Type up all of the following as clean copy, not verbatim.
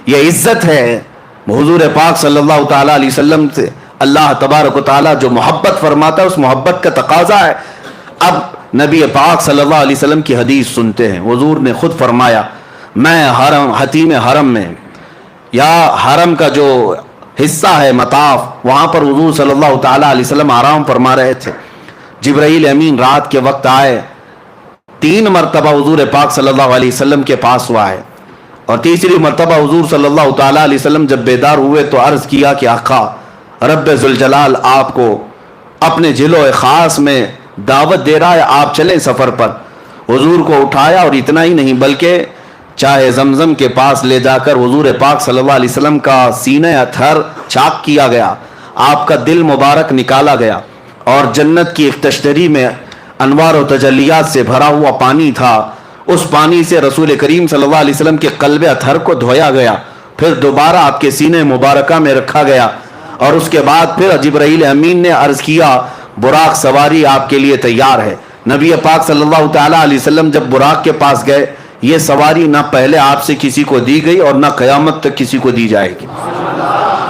یہ عزت ہے حضور پاک صلی اللہ تعالیٰ علیہ وسلم سے اللہ تبارک و تعالیٰ جو محبت فرماتا ہے اس محبت کا تقاضا ہے۔ اب نبی پاک صلی اللہ علیہ وسلم کی حدیث سنتے ہیں۔ حضور نے خود فرمایا، میں حتیم حرم میں یا حرم کا جو حصہ ہے مطاف، وہاں پر حضور صلی اللہ تعالیٰ علیہ وسلم آرام فرما رہے تھے۔ جبرائیل امین رات کے وقت آئے، 3 مرتبہ حضور پاک صلی اللہ علیہ وسلم کے پاس ہوا ہے، اور تیسری مرتبہ حضور صلی اللہ تعالیٰ علیہ وسلم جب بیدار ہوئے تو عرض کیا کہ آقا رب ذوالجلال آپ کو اپنے جلوہ خاص میں دعوت دے رہا ہے، آپ چلیں سفر پر۔ حضور کو اٹھایا، اور اتنا ہی نہیں بلکہ چاہے زمزم کے پاس لے جا کر حضور پاک صلی اللہ علیہ وسلم کا سینہ اطہر چاک کیا گیا، آپ کا دل مبارک نکالا گیا، اور جنت کی ایک تشتری میں انوار و تجلیات سے بھرا ہوا پانی تھا، اس پانی سے رسول کریم صلی اللہ علیہ وسلم کے قلب اطہر کو دھویا گیا، پھر دوبارہ آپ کے سینہ مبارکہ میں رکھا گیا، اور اس کے بعد پھر جبرائیل امین نے عرض کیا براق سواری آپ کے لیے تیار ہے۔ نبی پاک صلی اللہ تعالیٰ علیہ وسلم جب براق کے پاس گئے، یہ سواری نہ پہلے آپ سے کسی کو دی گئی اور نہ قیامت تک کسی کو دی جائے گی،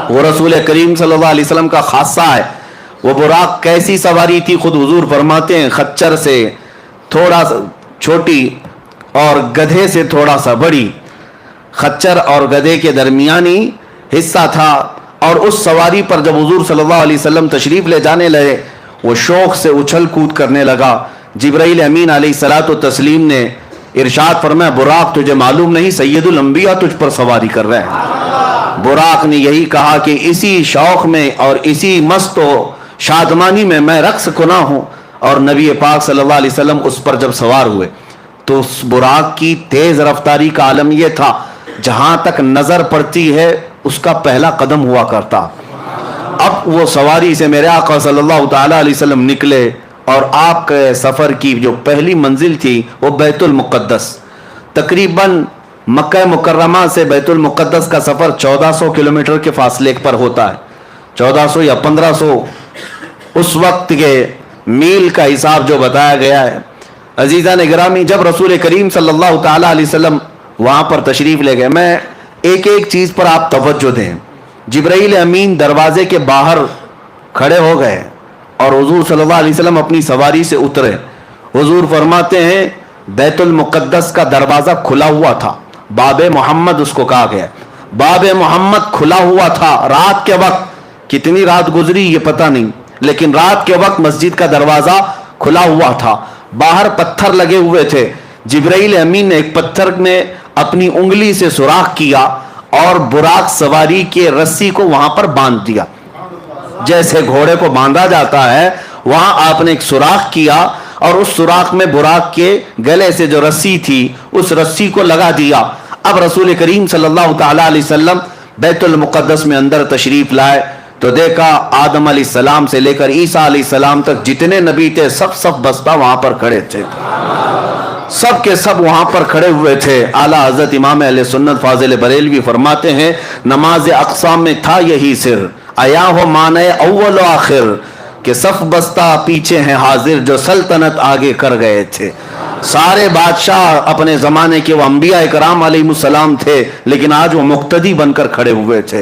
وہ رسول کریم صلی اللہ علیہ وسلم کا خاصہ ہے۔ وہ براق کیسی سواری تھی خود حضور فرماتے ہیں، خچر سے تھوڑا سا چھوٹی اور گدھے سے تھوڑا سا بڑی، خچر اور گدھے کے درمیانی حصہ تھا، اور اس سواری پر جب حضور صلی اللہ علیہ وسلم تشریف لے جانے لگے، وہ شوق سے اچھل کود کرنے لگا۔ جبرائیل امین علیہ الصلوۃ والتسلیم نے ارشاد فرمایا، براق تجھے معلوم نہیں سید الانبیاء تجھ پر سواری کر رہے ہیں۔ براق نے یہی کہا کہ اسی شوق میں اور اسی مست و شادمانی میں رقص کنا ہوں، اور نبی پاک صلی اللہ علیہ وسلم اس پر جب سوار ہوئے تو اس براق کی تیز رفتاری کا عالم یہ تھا، جہاں تک نظر پڑتی ہے اس کا پہلا قدم ہوا کرتا۔ اب وہ سواری سے میرے آقا صلی اللہ تعالیٰ علیہ وسلم نکلے، اور آپ کے سفر کی جو پہلی منزل تھی وہ بیت المقدس، تقریباً مکہ مکرمہ سے بیت المقدس کا سفر 1400 کلومیٹر کے فاصلے پر ہوتا ہے، 1400 یا 1500 اس وقت کے میل کا حساب جو بتایا گیا ہے۔ عزیزان گرامی، جب رسول کریم صلی اللہ تعالیٰ علیہ وسلم وہاں پر تشریف لے گئے، میں ایک ایک چیز پر آپ توجہ دیں۔ جبرائیل امین دروازے کے باہر کھڑے ہو گئے، اور حضور صلی اللہ علیہ وسلم اپنی سواری سے اترے۔ حضور فرماتے ہیں بیت المقدس کا دروازہ کھلا ہوا تھا، باب محمد اس کو کہا گیا، باب محمد کھلا ہوا تھا۔ رات کے وقت، کتنی رات گزری یہ پتہ نہیں، لیکن رات کے وقت مسجد کا دروازہ کھلا ہوا تھا، باہر پتھر لگے ہوئے تھے۔ جبرائیل امین نے ایک پتھر میں اپنی انگلی سے سوراخ کیا اور براق سواری کے رسی کو وہاں پر باندھ دیا، جیسے گھوڑے کو باندھا جاتا ہے، وہاں آپ نے ایک سوراخ کیا، اور اس سوراخ میں براق کے گلے سے جو رسی تھی اس رسی کو لگا دیا۔ اب رسول کریم صلی اللہ تعالیٰ علیہ وسلم بیت المقدس میں اندر تشریف لائے تو دیکھا آدم علیہ السلام سے لے کر عیسیٰ علیہ السلام تک جتنے نبی تھے سب بستہ وہاں پر کھڑے تھے، سب کے سب وہاں پر کھڑے ہوئے تھے۔ اعلیٰ حضرت امام اہل سنت فاضل بریلوی فرماتے ہیں نماز اقصا میں تھا یہی سر، آیا ہو معنی اول و آخر، کہ صف بستہ پیچھے ہیں حاضر جو سلطنت آگے کر گئے تھے۔ سارے بادشاہ اپنے زمانے کے وہ انبیاء کرام علیہ السلام تھے، لیکن آج وہ مقتدی بن کر کھڑے ہوئے تھے۔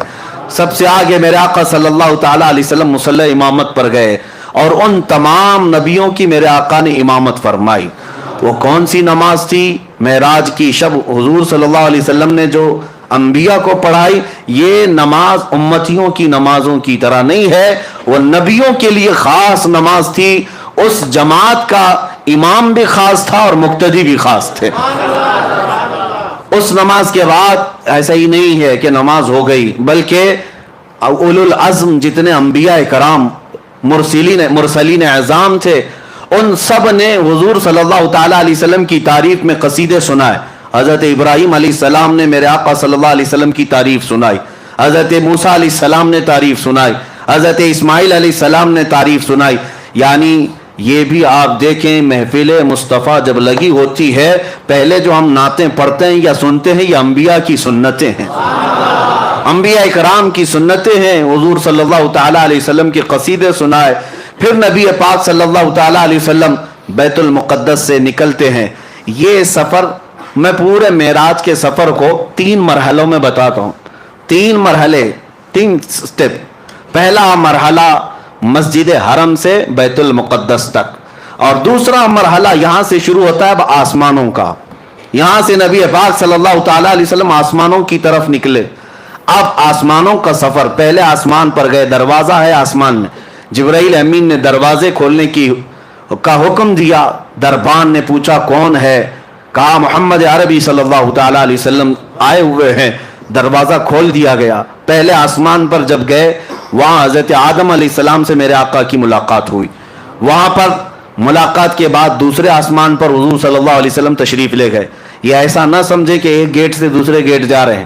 سب سے آگے میرے آقا صلی اللہ تعالیٰ علیہ وسلم مصلی امامت پر گئے، اور ان تمام نبیوں کی میرے آقا نے امامت فرمائی۔ وہ کون سی نماز تھی؟ معراج کی شب حضور صلی اللہ علیہ وسلم نے جو انبیاء کو پڑھائی، یہ نماز امتیوں کی نمازوں کی طرح نہیں ہے، وہ نبیوں کے لیے خاص نماز تھی۔ اس جماعت کا امام بھی خاص تھا اور مقتدی بھی خاص تھے۔ اس نماز کے بعد ایسا ہی نہیں ہے کہ نماز ہو گئی، بلکہ اولو العزم جتنے انبیاء کرام مرسلین اعظام تھے، ان سب نے حضور صلی اللہ تعالیٰ علیہ وسلم کی تعریف میں قصیدے سنائے۔ حضرت ابراہیم علیہ السلام نے میرے آقا صلی اللہ علیہ وسلم کی تعریف سنائی، حضرت موسیٰ علیہ السلام نے تعریف سنائی، حضرت اسماعیل علیہ السلام نے تعریف سنائی۔ یعنی یہ بھی آپ دیکھیں، محفل مصطفیٰ جب لگی ہوتی ہے، پہلے جو ہم نعتیں پڑھتے ہیں یا سنتے ہیں، یہ انبیاء کی سنتیں ہیں، انبیاء کرام کی سنتیں ہیں۔ حضور صلی اللہ تعالیٰ علیہ وسلم کے قصیدے سنائے، پھر نبی پاک صلی اللہ تعالیٰ علیہ وسلم بیت المقدس سے نکلتے ہیں۔ یہ سفر، میں پورے معراج کے سفر کو 3 مرحلوں میں بتاتا ہوں۔ تین مرحلے، تین سٹیپ. پہلا مرحلہ مسجد حرم سے بیت المقدس تک، اور دوسرا مرحلہ یہاں سے شروع ہوتا ہے اب آسمانوں کا. یہاں سے نبی پاک صلی اللہ تعالی علیہ وسلم آسمانوں کی طرف نکلے. اب آسمانوں کا سفر، پہلے آسمان پر گئے، دروازہ ہے آسمان میں، جبرائیل امین نے دروازے کھولنے کا حکم دیا. دربان نے پوچھا کون ہے؟ کہا محمد عربی صلی اللہ تعالی علیہ وسلم آئے ہوئے ہیں. دروازہ کھول دیا گیا. پہلے آسمان پر جب گئے وہاں حضرت آدم علیہ السلام سے میرے آقا کی ملاقات ہوئی. وہاں پر ملاقات کے بعد دوسرے آسمان پر حضور صلی اللہ علیہ وسلم تشریف لے گئے. یہ ایسا نہ سمجھے کہ ایک گیٹ سے دوسرے گیٹ جا رہے ہیں.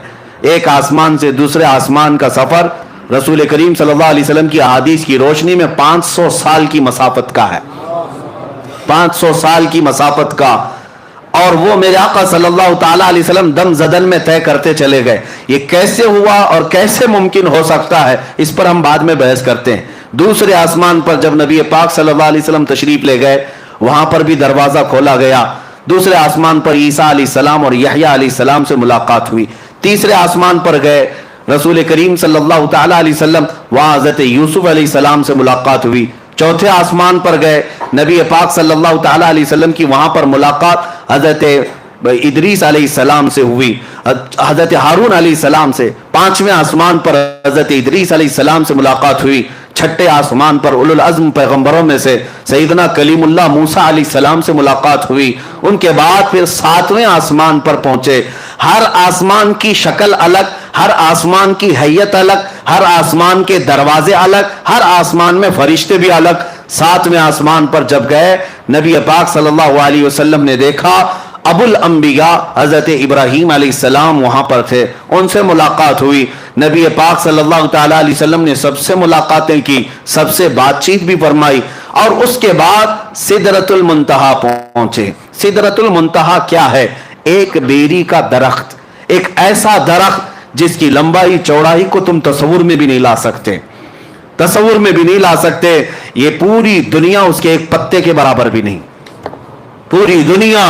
ایک آسمان سے دوسرے آسمان کا سفر رسول کریم صلی اللہ علیہ وسلم کی احادیث کی روشنی میں 500 سال کی مسافت کا ہے. 500 سال کی مسافت کا. اور وہ میرے آقا صلی اللہ تعالی علیہ وسلم دم زدن میں طے کرتے چلے گئے. یہ کیسے ہوا اور کیسے ممکن ہو سکتا ہے، اس پر ہم بعد میں بحث کرتے ہیں. دوسرے آسمان پر جب نبی پاک صلی اللہ علیہ وسلم تشریف لے گئے وہاں پر بھی دروازہ کھولا گیا. دوسرے آسمان پر عیسیٰ علیہ السلام اور یحییٰ علیہ السلام سے ملاقات ہوئی. تیسرے آسمان پر گئے رسول کریم صلی اللہ تعالی علیہ وسلم، وہاں حضرت یوسف علیہ السلام سے ملاقات ہوئی. چوتھے آسمان پر گئے نبی پاک صلی اللہ تعالی علیہ وسلم کی وہاں پر ملاقات حضرت ادریس علیہ السلام سے ہوئی، حضرت ہارون علیہ السلام سے. پانچویں آسمان پر حضرت ادریس علیہ السلام سے ملاقات ہوئی. چھٹے آسمان پر اولو العزم پیغمبروں میں سے سیدنا کلیم اللہ موسیٰ علیہ السلام سے ملاقات ہوئی. ان کے بعد پھر ساتویں آسمان پر پہنچے. ہر آسمان کی شکل الگ، ہر آسمان کی حیت الگ، ہر آسمان کے دروازے الگ، ہر آسمان میں فرشتے بھی الگ. ساتویں آسمان پر جب گئے نبی پاک صلی اللہ علیہ وسلم نے دیکھا ابو الانبیاء حضرت ابراہیم علیہ السلام وہاں پر تھے. ان سے ملاقات ہوئی. نبی پاک صلی اللہ تعالی علیہ وسلم نے سب سے ملاقاتیں کی، سب سے بات چیت بھی فرمائی. اور اس کے بعد سدرۃ المنتہا پہنچے. سدرۃ المنتہا کیا ہے؟ ایک بیری کا درخت، ایک ایسا درخت جس کی لمبائی چوڑائی کو تم تصور میں بھی نہیں لا سکتے، تصور میں بھی نہیں لا سکتے. یہ پوری دنیا اس کے ایک پتے کے برابر بھی نہیں. پوری دنیا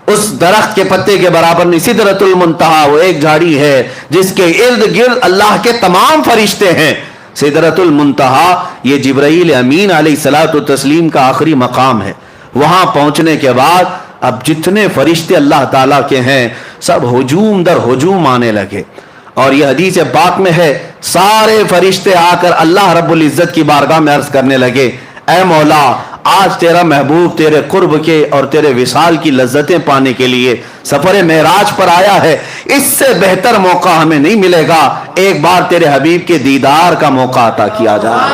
اس درخت کے پتے کے برابر نہیں. سدرۃ المنتہا وہ ایک جھاڑی ہے جس کے ارد گرد اللہ کے تمام فرشتے ہیں. سدرۃ المنتہا یہ جبرائیل امین علیہ الصلوۃ والتسلیم کا آخری مقام ہے. وہاں پہنچنے کے بعد اب جتنے فرشتے اللہ تعالیٰ کے ہیں سب ہجوم در ہجوم آنے لگے. اور یہ حدیث پاک میں ہے سارے فرشتے آ کر اللہ رب العزت کی بارگاہ میں عرض کرنے لگے، اے مولا آج تیرا محبوب تیرے قرب کے اور تیرے وصال کی لذتیں پانے کے لیے سفر معراج پر آیا ہے. اس سے بہتر موقع ہمیں نہیں ملے گا. ایک بار تیرے حبیب کے دیدار کا موقع عطا کیا جائے.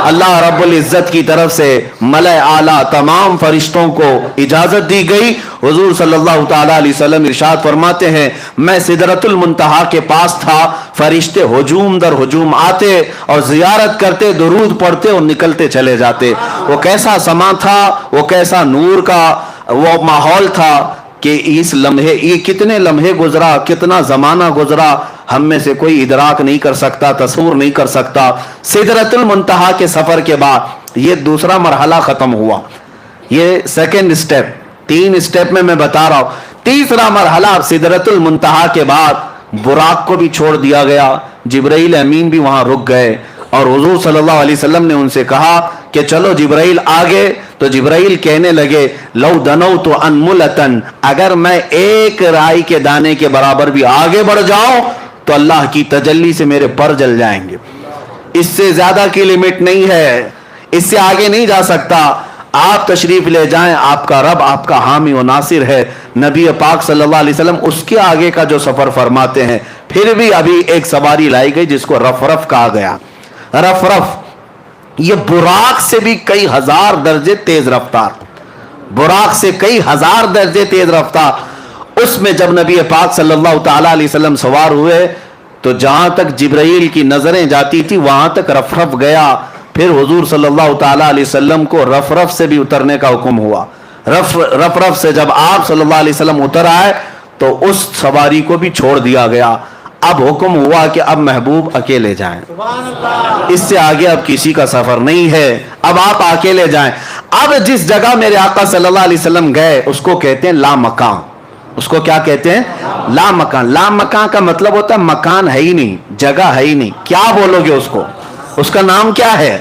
اللہ رب العزت کی طرف سے ملائے اعلیٰ تمام فرشتوں کو اجازت دی گئی. حضور صلی اللہ تعالی علیہ وسلم ارشاد فرماتے ہیں میں سدرۃ المنتہا کے پاس تھا، فرشتے ہجوم در ہجوم آتے اور زیارت کرتے، درود پڑھتے اور نکلتے چلے جاتے. وہ کیسا سما تھا، وہ کیسا نور کا وہ ماحول تھا کہ اس لمحے، یہ کتنے لمحے گزرا، کتنا زمانہ گزرا، ہم میں سے کوئی ادراک نہیں کر سکتا، تصور نہیں کر سکتا. سدرۃ المنتہا کے سفر کے بعد یہ دوسرا مرحلہ ختم ہوا. یہ سیکنڈ اسٹیپ، 3 اسٹیپ میں بتا رہا ہوں. تیسرا مرحلہ سدرۃ المنتہا کے بعد براق کو بھی چھوڑ دیا گیا. جبرائیل امین بھی وہاں رک گئے اور حضور صلی اللہ علیہ وسلم نے ان سے کہا کہ چلو جبرائیل آگے. تو جبرائیل کہنے لگے لو دنوت انملتن، اگر میں ایک رائی کے دانے کے برابر بھی آگے بڑھ جاؤں تو اللہ کی تجلی سے میرے پر جل جائیں گے. اس سے زیادہ کی لمٹ نہیں ہے، اس سے آگے نہیں جا سکتا. آپ تشریف لے جائیں، آپ کا رب آپ کا حامی و ناصر ہے. نبی پاک صلی اللہ علیہ وسلم اس کے آگے کا جو سفر فرماتے ہیں. پھر بھی ابھی ایک سواری لائی گئی جس کو رف رف کہا گیا. رف رف یہ براق سے بھی کئی ہزار درجے تیز رفتار، براق سے کئی ہزار درجے تیز رفتار. اس میں جب نبی پاک صلی اللہ تعالی علیہ وسلم سوار ہوئے تو جہاں تک جبرائیل کی نظریں جاتی تھی وہاں تک رف رف گیا. پھر حضور صلی اللہ تعالی علیہ وسلم کو رف رف سے بھی اترنے کا حکم ہوا. رف رف سے جب آپ صلی اللہ علیہ وسلم اتر آئے تو اس سواری کو بھی چھوڑ دیا گیا. اب حکم ہوا کہ اب محبوب اکیلے جائیں، اس سے آگے اب کسی کا سفر نہیں ہے، اب آپ اکیلے جائیں. اب جس جگہ میرے آقا صلی اللہ علیہ وسلم گئے اس کو کہتے ہیں لا مقام. اس کو کیا کہتے ہیں؟ لا مکان. لا مکان کا مطلب ہوتا ہے مکان ہے ہی نہیں, جگہ ہے ہی نہیں. کیا بولو گے اس کو؟ اس کا نام کیا ہے؟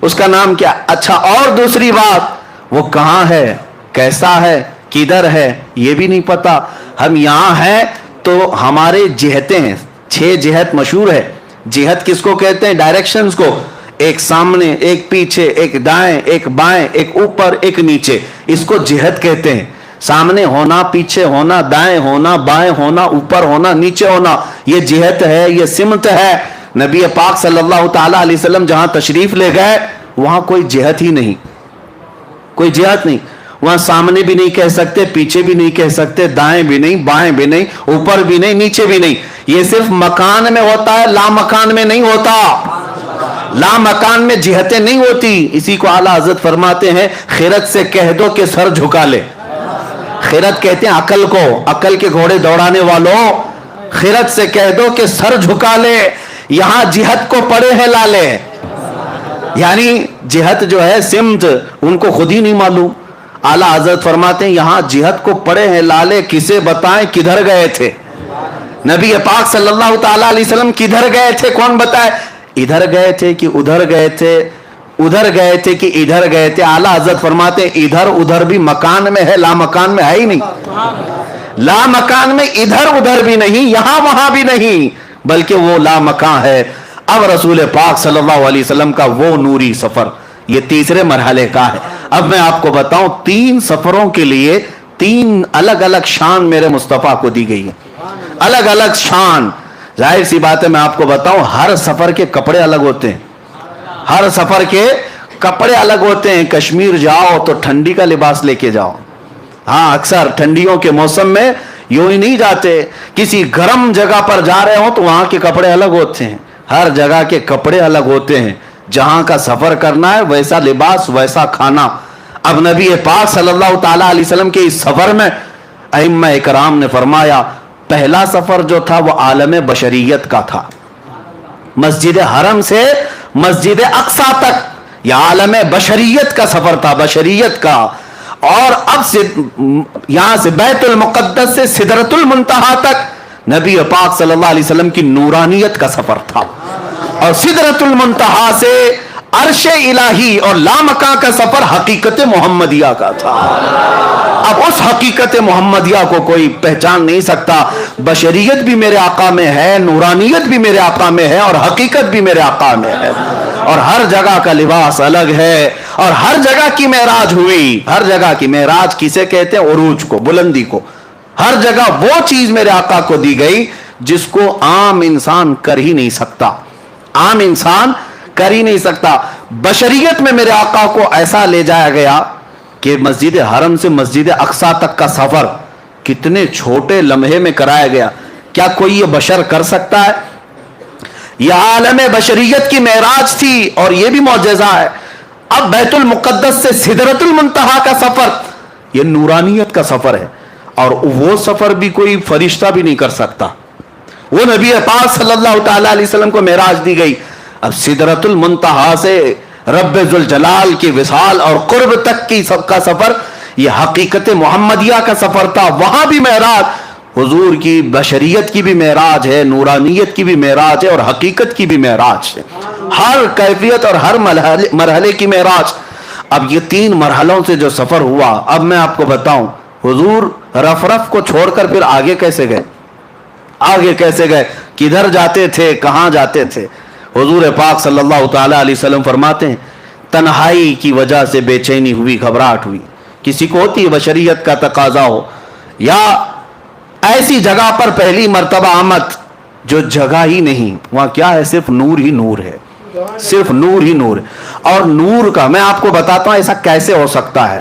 اس کا نام کیا؟ اچھا, اور دوسری بات, وہ کہاں ہے, کیسا ہے, کدھر ہے, یہ بھی نہیں پتا. ہم یہاں ہیں تو ہمارے جہتیں ہیں, 6 جہت مشہور ہے. جہت کس کو کہتے ہیں؟ ڈائریکشنز کو. ایک سامنے, ایک پیچھے, ایک دائیں, ایک بائیں, ایک اوپر, ایک نیچے, اس کو جہت کہتے ہیں. سامنے ہونا, پیچھے ہونا, دائیں ہونا, بائیں ہونا, اوپر ہونا, نیچے ہونا, یہ جہت ہے, یہ سمت ہے. نبی پاک صلی اللہ تعالی علیہ وسلم جہاں تشریف لے گئے وہاں کوئی جہت ہی نہیں, کوئی جہت نہیں. وہاں سامنے بھی نہیں کہہ سکتے, پیچھے بھی نہیں کہہ سکتے, دائیں بھی نہیں, بائیں بھی نہیں, اوپر بھی نہیں, نیچے بھی نہیں. یہ صرف مکان میں ہوتا ہے, لا مکان میں نہیں ہوتا. لا مکان میں جہتیں نہیں ہوتی. اسی کو اعلیٰ حضرت فرماتے ہیں, خیرت سے کہہ دو کہ سر جھکا لے. خیرت کہتے ہیں عقل کو, عقل کے گھوڑے دوڑانے والوں, خیرت سے کہہ دو کہ سر جھکا لے. یہاں جہت کو پڑے ہیں لالے, یعنی جہت جو ہے سمت, ان کو خود ہی نہیں معلوم. اعلیٰ حضرت فرماتے ہیں یہاں جہت کو پڑے ہیں لالے, کسے بتائیں کدھر گئے تھے. نبی پاک صلی اللہ تعالی علیہ وسلم کدھر گئے تھے, کون بتائے؟ ادھر گئے تھے کہ ادھر گئے تھے, ادھر گئے تھے کہ ادھر گئے تھے. اعلیٰ حضرت فرماتے ہیں ادھر ادھر بھی مکان میں ہے, لا مکان میں ہے ہی نہیں. لا مکان میں ادھر ادھر بھی نہیں, یہاں وہاں بھی نہیں, بلکہ وہ لا مکان ہے. اب رسول پاک صلی اللہ علیہ وسلم کا وہ نوری سفر یہ تیسرے مرحلے کا ہے. اب میں آپ کو بتاؤں, 3 سفروں کے لیے 3 الگ الگ شان میرے مصطفیٰ کو دی گئی ہے, الگ الگ شان. ظاہر سی بات ہے, میں آپ کو بتاؤں, ہر سفر کے کپڑے الگ ہوتے ہیں, ہر سفر کے کپڑے الگ ہوتے ہیں. کشمیر جاؤ تو ٹھنڈی کا لباس لے کے جاؤ. ہاں, اکثر ٹھنڈیوں کے موسم میں یوں ہی نہیں جاتے, کسی گرم جگہ پر جا رہے ہوں تو وہاں کے کپڑے الگ ہوتے ہیں. ہر جگہ کے کپڑے الگ ہوتے ہیں. جہاں کا سفر کرنا ہے ویسا لباس, ویسا کھانا. اب نبی پاک صلی اللہ تعالی علیہ وسلم کے اس سفر میں ائمہ اکرام نے فرمایا, پہلا سفر جو تھا وہ عالم بشریت کا تھا, مسجد حرم سے مسجد اقصی تک, یہ عالم بشریت کا سفر تھا, بشریت کا. اور اب سے یہاں سے بیت المقدس سے سدرۃ المنتہا تک نبی پاک صلی اللہ علیہ وسلم کی نورانیت کا سفر تھا. اور سدرۃ المنتہا سے عرش الہی اور لامکاں کا سفر حقیقت محمدیہ کا تھا. اب اس حقیقت محمدیہ کو کوئی پہچان نہیں سکتا. بشریت بھی میرے آقا میں ہے, نورانیت بھی میرے آقا میں ہے, اور حقیقت بھی میرے آقا میں ہے. اور ہر جگہ کا لباس الگ ہے, اور ہر جگہ کی معراج ہوئی. ہر جگہ کی معراج کسے کہتے ہیں؟ عروج کو, بلندی کو. ہر جگہ وہ چیز میرے آقا کو دی گئی جس کو عام انسان کر ہی نہیں سکتا, عام انسان کر ہی نہیں سکتا. بشریت میں میرے آقا کو ایسا لے جایا گیا کہ مسجد حرم سے مسجد اقصی تک کا سفر کتنے چھوٹے لمحے میں کرایا گیا. کیا کوئی یہ بشر کر سکتا ہے؟ یہ عالم بشریت کی معراج تھی, اور یہ بھی معجزہ ہے. اب بیت المقدس سے سدرۃ المنتہا کا سفر یہ نورانیت کا سفر ہے, اور وہ سفر بھی کوئی فرشتہ بھی نہیں کر سکتا. وہ نبی پاک صلی اللہ تعالی علیہ وسلم کو معراج دی گئی. اب سدرۃ المنتہا سے رب ذوالجلال کی وصال اور قرب تک کی سب کا سفر یہ حقیقت محمدیہ کا سفر تھا. وہاں بھی معراج, حضور کی بشریت کی بھی معراج ہے, نورانیت کی بھی معراج ہے, اور حقیقت کی بھی معراج ہے. ہر کیفیت اور ہر مرحلے کی معراج. اب یہ 3 مرحلوں سے جو سفر ہوا, اب میں آپ کو بتاؤں, حضور رف رف کو چھوڑ کر پھر آگے کیسے گئے, آگے کیسے گئے, کدھر جاتے تھے, کہاں جاتے تھے؟ حضور پاک صلی اللہ تعالی علیہ وسلم فرماتے ہیں, تنہائی کی وجہ سے بے چینی ہوئی, گھبراہٹ ہوئی. کسی کو ہوتی ہے, بشریت کا تقاضا ہو, یا ایسی جگہ پر پہلی مرتبہ آمد جو جگہ ہی نہیں, وہاں کیا ہے, صرف نور ہی نور ہے, صرف نور ہی نور ہے. اور نور کا میں آپ کو بتاتا ہوں ایسا کیسے ہو سکتا ہے.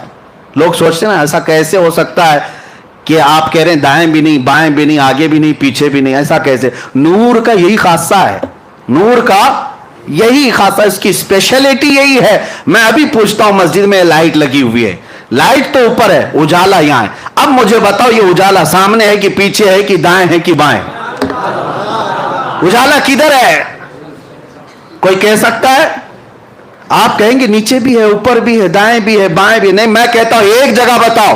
لوگ سوچتے ہیں نا ایسا کیسے ہو سکتا ہے کہ آپ کہہ رہے ہیں دائیں بھی نہیں, بائیں بھی نہیں, آگے بھی نہیں, پیچھے بھی نہیں, ایسا کیسے؟ نور کا یہی خاصہ ہے, نور کا یہی خاصہ, اس کی اسپیشلٹی یہی ہے. میں ابھی پوچھتا ہوں, مسجد میں لائٹ لگی ہوئی ہے, لائٹ تو اوپر ہے, اجالا یہاں ہے. اب مجھے بتاؤ یہ اجالا سامنے ہے کہ پیچھے ہے کہ دائیں ہے کہ بائیں؟ اجالا کدھر ہے؟ کوئی کہہ سکتا ہے؟ آپ کہیں گے نیچے بھی ہے, اوپر بھی ہے, دائیں بھی ہے, بائیں بھی. نہیں, میں کہتا ہوں ایک جگہ بتاؤ,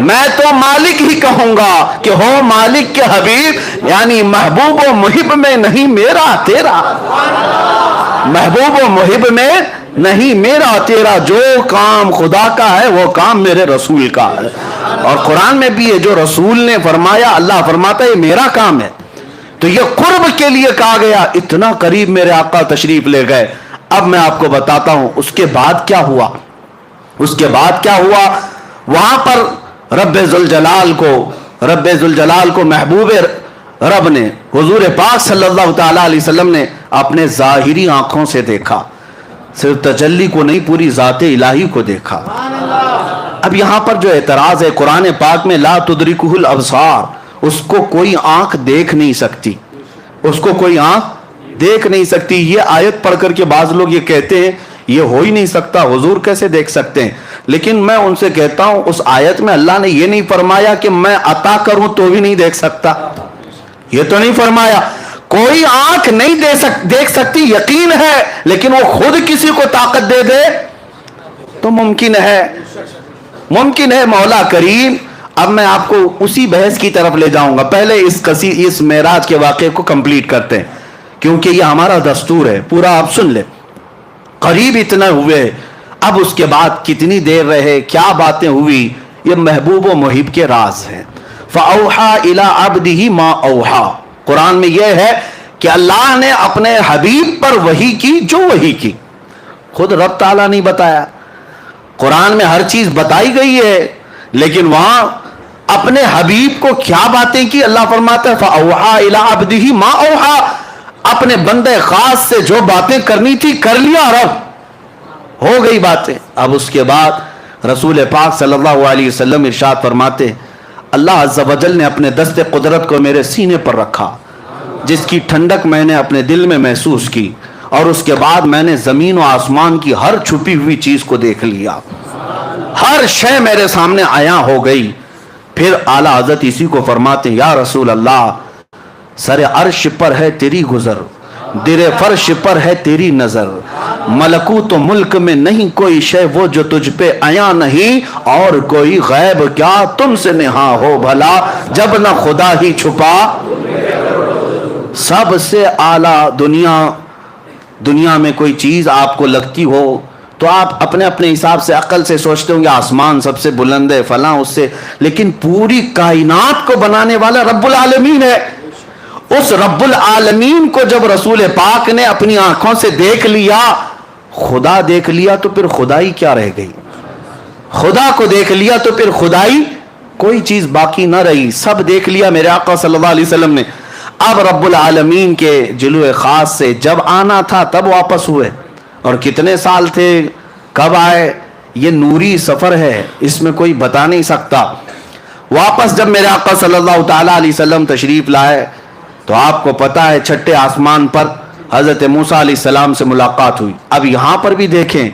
میں تو مالک ہی کہوں گا کہ ہو مالک کے حبیب، یعنی محبوب و محب میں نہیں میرا تیرا، محبوب و محب میں نہیں میرا تیرا، جو کام خدا کا ہے وہ کام میرے رسول کا ہے۔ اور قرآن میں بھی ہے جو رسول نے فرمایا، اللہ فرماتا ہے یہ میرا کام ہے۔ تو یہ قرب کے لیے کہا گیا، اتنا قریب میرے آقا تشریف لے گئے۔ اب میں آپ کو بتاتا ہوں اس کے بعد کیا ہوا۔ اس کے بعد کیا ہوا، وہاں پر رب ذوالجلال کو محبوب رب نے، حضور پاک صلی اللہ تعالی علیہ وسلم نے اپنے ظاہری آنکھوں سے دیکھا، صرف تجلی کو نہیں پوری ذات الہی کو دیکھا۔ اب یہاں پر جو اعتراض ہے قرآن پاک میں لا تدرکہ الابصار، اس کو کوئی آنکھ دیکھ نہیں سکتی، اس کو کوئی آنکھ دیکھ نہیں سکتی۔ یہ آیت پڑھ کر کے بعض لوگ یہ کہتے ہیں یہ ہو ہی نہیں سکتا، حضور کیسے دیکھ سکتے ہیں؟ لیکن میں ان سے کہتا ہوں اس آیت میں اللہ نے یہ نہیں فرمایا کہ میں عطا کروں تو بھی نہیں دیکھ سکتا، یہ تو نہیں فرمایا۔ کوئی آنکھ نہیں دیکھ سکتی یقین ہے، لیکن وہ خود کسی کو طاقت دے دے تو ممکن ہے، ممکن ہے مولا کریم۔ اب میں آپ کو اسی بحث کی طرف لے جاؤں گا، پہلے اس معراج کے واقعے کو کمپلیٹ کرتے ہیں کیونکہ یہ ہمارا دستور ہے، پورا آپ سن لیں۔ قریب اتنا ہوئے، اب اس کے بعد کتنی دیر رہے، کیا باتیں ہوئی، یہ محبوب و محب کے راز ہیں۔ فَأَوْحَا إِلَىٰ عَبْدِهِ مَا أَوْحَا، قرآن میں یہ ہے کہ اللہ نے اپنے حبیب پر وحی کی جو وحی کی، خود رب تعالیٰ نہیں بتایا۔ قرآن میں ہر چیز بتائی گئی ہے، لیکن وہاں اپنے حبیب کو کیا باتیں کی، اللہ فرماتا ہے فَأَوْحَا إِلَىٰ عَبْدِهِ مَا أَوْحَا، اپنے بندے خاص سے جو باتیں کرنی تھی کر لیا، رب ہو گئی باتیں۔ اب اس کے بعد رسول پاک صلی اللہ علیہ وسلم ارشاد فرماتے اللہ عز و جل نے اپنے دست قدرت کو میرے سینے پر رکھا، جس کی ٹھنڈک میں نے اپنے دل میں محسوس کی، اور اس کے بعد میں نے زمین و آسمان کی ہر چھپی ہوئی چیز کو دیکھ لیا، ہر شے میرے سامنے عیاں ہو گئی۔ پھر اعلیٰ حضرت اسی کو فرماتے ہیں یا رسول اللہ، سر عرش پر ہے تیری گزر، در فرش پر ہے تیری نظر، ملکوت و ملک میں نہیں کوئی شے وہ جو تجھ پہ عیاں نہیں، اور کوئی غیب کیا تم سے نہاں ہو بھلا، جب نہ خدا ہی چھپا۔ سب سے اعلیٰ دنیا میں کوئی چیز آپ کو لگتی ہو تو آپ اپنے اپنے حساب سے عقل سے سوچتے ہوں گے آسمان سب سے بلند ہے فلاں اس سے، لیکن پوری کائنات کو بنانے والا رب العالمین ہے۔ اس رب العالمین کو جب رسول پاک نے اپنی آنکھوں سے دیکھ لیا، خدا دیکھ لیا، تو پھر خدائی کیا رہ گئی؟ خدا کو دیکھ لیا تو پھر خدائی کوئی چیز باقی نہ رہی، سب دیکھ لیا میرے آقا صلی اللہ علیہ وسلم نے۔ اب رب العالمین کے جلوے خاص سے جب آنا تھا تب واپس ہوئے، اور کتنے سال تھے، کب آئے، یہ نوری سفر ہے، اس میں کوئی بتا نہیں سکتا۔ واپس جب میرے آقا صلی اللہ تعالی علیہ وسلم تشریف لائے تو آپ کو پتا ہے چھٹے آسمان پر حضرت موسیٰ علیہ السلام سے ملاقات ہوئی۔ اب یہاں پر بھی دیکھیں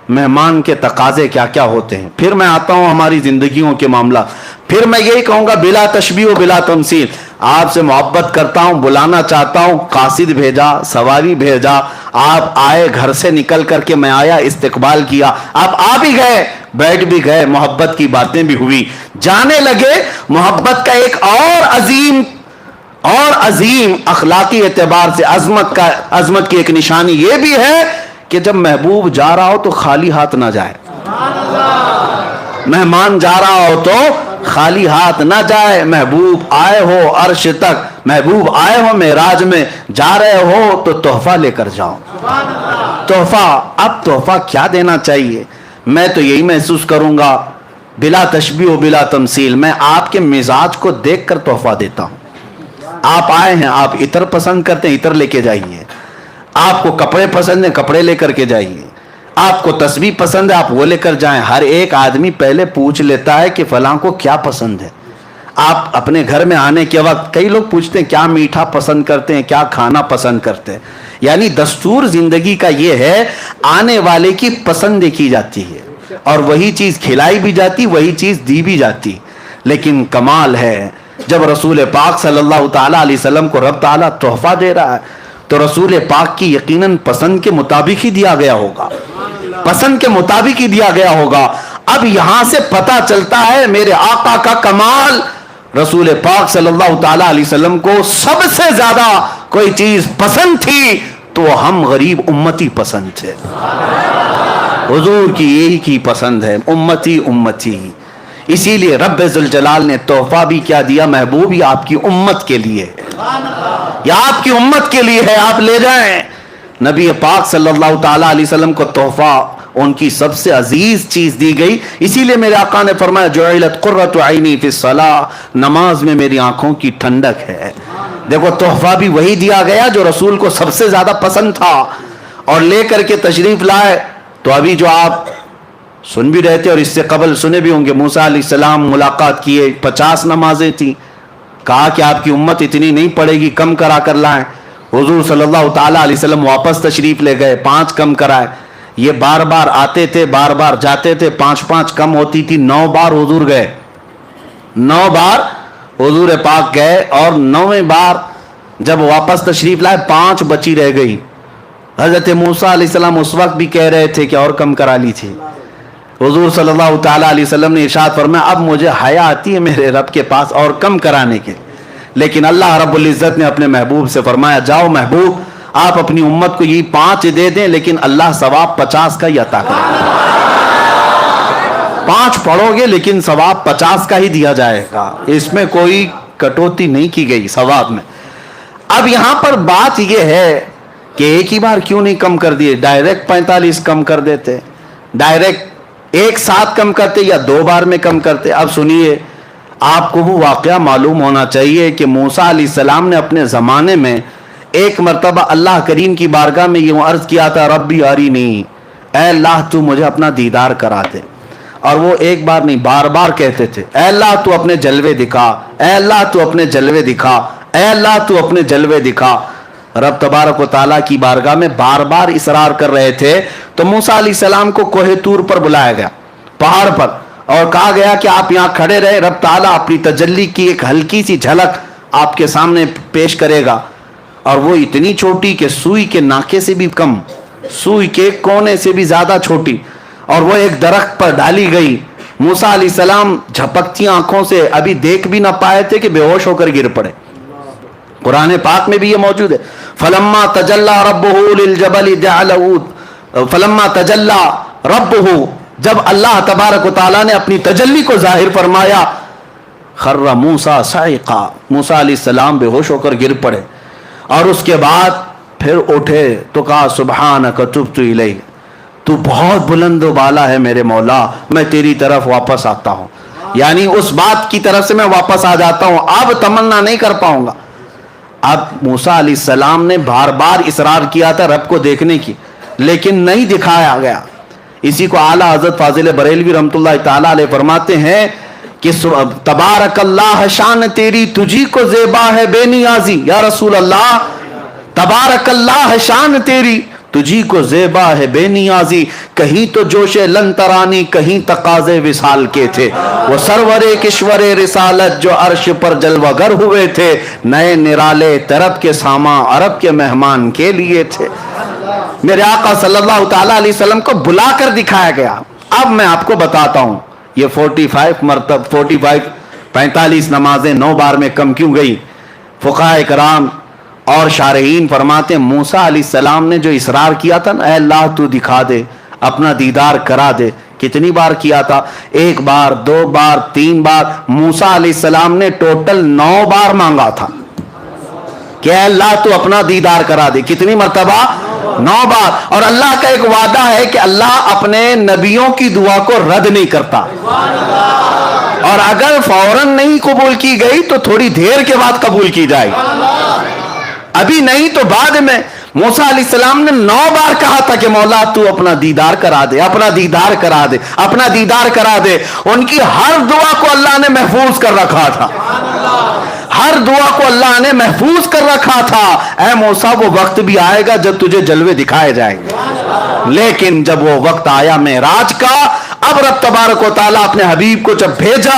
مہمان کے تقاضے کیا کیا ہوتے ہیں۔ پھر میں آتا ہوں ہماری زندگیوں کے معاملہ، پھر میں یہی کہوں گا بلا تشبیہ و بلا تمثیل، آپ سے محبت کرتا ہوں، بلانا چاہتا ہوں، قاصد بھیجا، سواری بھیجا، آپ آئے، گھر سے نکل کر کے میں آیا، استقبال کیا، آپ آ بھی گئے، بیٹھ بھی گئے، محبت کی باتیں بھی ہوئی، جانے لگے۔ محبت کا ایک اور عظیم اخلاقی اعتبار سے عظمت کی ایک نشانی یہ بھی ہے کہ جب محبوب جا رہا ہو تو خالی ہاتھ نہ جائے، مہمان جا رہا ہو تو خالی ہاتھ نہ جائے۔ محبوب آئے ہو عرش تک، محبوب آئے ہو معراج میں، جا رہے ہو تو تحفہ لے کر جاؤ۔ تحفہ، اب تحفہ کیا دینا چاہیے؟ میں تو یہی محسوس کروں گا بلا تشبیہ و بلا تمثیل، میں آپ کے مزاج کو دیکھ کر تحفہ دیتا ہوں۔ آپ آئے ہیں، آپ عطر پسند کرتے ہیں، عطر لے کے جائیے۔ آپ کو کپڑے پسند ہیں، کپڑے لے کر کے جائیے۔ آپ کو تسبیح پسند ہے، آپ وہ لے کر جائیں۔ ہر ایک آدمی پہلے پوچھ لیتا ہے کہ فلاں کو کیا پسند ہے۔ آپ اپنے گھر میں آنے کے وقت کئی لوگ پوچھتے ہیں کیا میٹھا پسند کرتے ہیں، کیا کھانا پسند کرتے ہیں۔ یعنی دستور زندگی کا یہ ہے آنے والے کی پسند دیکھی جاتی ہے، اور وہی چیز کھلائی بھی جاتی، وہی چیز دی بھی جاتی۔ لیکن کمال ہے جب رسول پاک صلی اللہ تعالیٰ علیہ وسلم کو رب تعالیٰ تحفہ دے رہا ہے تو رسول پاک کی یقیناً پسند کے مطابق ہی دیا گیا ہوگا، پسند کے مطابق ہی دیا گیا ہوگا۔ اب یہاں سے پتہ چلتا ہے میرے آقا کا کمال. رسول پاک صلی اللہ تعالی علیہ وسلم کو سب سے زیادہ کوئی چیز پسند تھی تو ہم غریب امتی پسند تھے. حضور کی یہی کی پسند ہے، امتی امتی. اسی لیے رب ذوالجلال نے تحفہ بھی کیا دیا، محبوب یہ آپ کی امت کے لیے ہے، یہ آپ کی امت کے لیے ہے، آپ لے جائیں. نبی پاک صلی اللہ تعالی علیہ وسلم کو تحفہ ان کی سب سے عزیز چیز دی گئی. اسی لیے میرے آقا نے فرمایا جعلت قرۃ عینی فی الصلاۃ، نماز میں میری آنکھوں کی ٹھنڈک ہے. دیکھو تحفہ بھی وہی دیا گیا جو رسول کو سب سے زیادہ پسند تھا اور لے کر کے تشریف لائے. تو ابھی جو آپ سن بھی رہے تھے اور اس سے قبل سنے بھی ہوں گے، موسیٰ علیہ السلام ملاقات کیے، 50 نمازیں تھیں. کہا کہ آپ کی امت اتنی نہیں پڑے گی، کم کرا کر لائیں. حضور صلی اللہ تعالی علیہ وسلم واپس تشریف لے گئے، 5 کم کرائے. یہ بار بار آتے تھے، بار بار جاتے تھے، 5 کم ہوتی تھی. 9 بار حضور گئے، 9 بار حضور پاک گئے اور 9ویں بار جب واپس تشریف لائے 5 بچی رہ گئی. حضرت موسیٰ علیہ السلام اس وقت بھی کہہ رہے تھے کہ اور کم کرا لی تھی. حضور صلی اللہ تعالی علیہ وسلم نے ارشاد فرمایا اب مجھے حیا آتی ہے میرے رب کے پاس اور کم کرانے کے. لیکن اللہ رب العزت نے اپنے محبوب سے فرمایا جاؤ محبوب آپ اپنی امت کو یہ 5 دے دیں، لیکن اللہ ثواب 50 کا ہی عطا کرے. 5 پڑھو گے لیکن ثواب 50 کا ہی دیا جائے گا، اس میں کوئی کٹوتی نہیں کی گئی ثواب میں. اب یہاں پر بات یہ ہے کہ ایک ہی بار کیوں نہیں کم کر دیے، ڈائریکٹ 45 کم کر دیتے، ڈائریکٹ ایک ساتھ کم کرتے یا 2 بار میں کم کرتے. اب سنیے، آپ کو وہ واقعہ معلوم ہونا چاہیے کہ موسیٰ علیہ السلام نے اپنے زمانے میں ایک مرتبہ اللہ کریم کی بارگاہ میں یہ عرض کیا تھا ربی ارینی، اے اللہ تو مجھے اپنا دیدار کرا دے. اور وہ ایک بار نہیں بار بار کہتے تھے اے اللہ تو اپنے جلوے دکھا، اے اللہ تو اپنے جلوے دکھا، اے اللہ تو اپنے جلوے دکھا. رب تبارک و تعالیٰ کی بارگاہ میں بار بار اصرار کر رہے تھے. تو موسیٰ علیہ السلام کو کوہ طور پر بلایا گیا، پہاڑ پر، اور کہا گیا کہ آپ یہاں کھڑے رہے، رب تعالیٰ اپنی تجلی کی ایک ہلکی سی جھلک آپ کے سامنے پیش کرے گا. اور وہ اتنی چھوٹی کہ سوئی کے ناکے سے بھی کم، سوئی کے کونے سے بھی زیادہ چھوٹی، اور وہ ایک درخت پر ڈالی گئی. موسیٰ علیہ السلام جھپکتی آنکھوں سے ابھی دیکھ بھی نہ پائے تھے کہ بے ہوش ہو کر گر پڑے. قرآن پاک میں بھی یہ موجود ہے فلما تجلی ربہ للجبل جعلہ، فلما تجلی ربہ، جب اللہ تبارک و تعالیٰ نے اپنی تجلی کو ظاہر فرمایا، خر موسیٰ صعقا، موسیٰ علیہ السلام بے ہوش ہو کر گر پڑے. اور اس کے بعد پھر اٹھے تو کہا سبحانک تبت الیک، تو بہت بلند و بالا ہے میرے مولا، میں تیری طرف واپس آتا ہوں. یعنی اس بات کی طرف سے میں واپس آ جاتا ہوں، اب تمنا نہیں کر پاؤں گا. اب موسیٰ علیہ السلام نے بار بار اصرار کیا تھا رب کو دیکھنے کی، لیکن نہیں دکھایا گیا. اسی کو اعلیٰ حضرت فاضل بریلوی رحمۃ اللہ تعالیٰ علیہ فرماتے ہیں کہ تبارک اللہ شان تیری تجھی کو زیبا ہے بے نیازی. یا رسول اللہ تبارک اللہ شان تیری تجھی کو زیبا ہے بے نیازی، کہیں تو جوش لن ترانی کہیں تقاضے وصال کے تھے، وہ سرور کشور رسالت جو عرش پر جلوہ گر ہوئے تھے، نئے نرالے طرب کے ساما عرب کے مہمان کے لیے تھے. میرے آقا صلی اللہ تعالیٰ علیہ وسلم کو بلا کر دکھایا گیا. اب میں آپ کو بتاتا ہوں یہ 45 نمازیں 9 بار میں کم کیوں گئی. فقہاء کرام اور شارحین فرماتے ہیں موسیٰ علیہ السلام نے جو اصرار کیا تھا نا اے اللہ تو دکھا دے، اپنا دیدار کرا دے، کتنی بار کیا تھا؟ 1 بار 2 بار 3 بار. موسیٰ علیہ السلام نے ٹوٹل 9 بار مانگا تھا کہ اے اللہ تو اپنا دیدار کرا دے. کتنی مرتبہ؟ 9 بار. اور اللہ کا ایک وعدہ ہے کہ اللہ اپنے نبیوں کی دعا کو رد نہیں کرتا، اور اگر فوراً نہیں قبول کی گئی تو تھوڑی دیر کے بعد قبول کی جائے گی، ابھی نہیں تو بعد میں. موسیٰ علیہ السلام نے 9 بار کہا تھا کہ مولا تو اپنا دیدار کرا دے، اپنا دیدار کرا دے، اپنا دیدار کرا دے. ان کی ہر دعا کو اللہ نے محفوظ کر رکھا تھا، ہر دعا کو اللہ نے محفوظ کر رکھا تھا. اے موسیٰ وہ وقت بھی آئے گا جب تجھے جلوے دکھائے جائیں گے. لیکن جب وہ وقت آیا معراج کا، اب رب تبارک و تعالیٰ اپنے حبیب کو جب بھیجا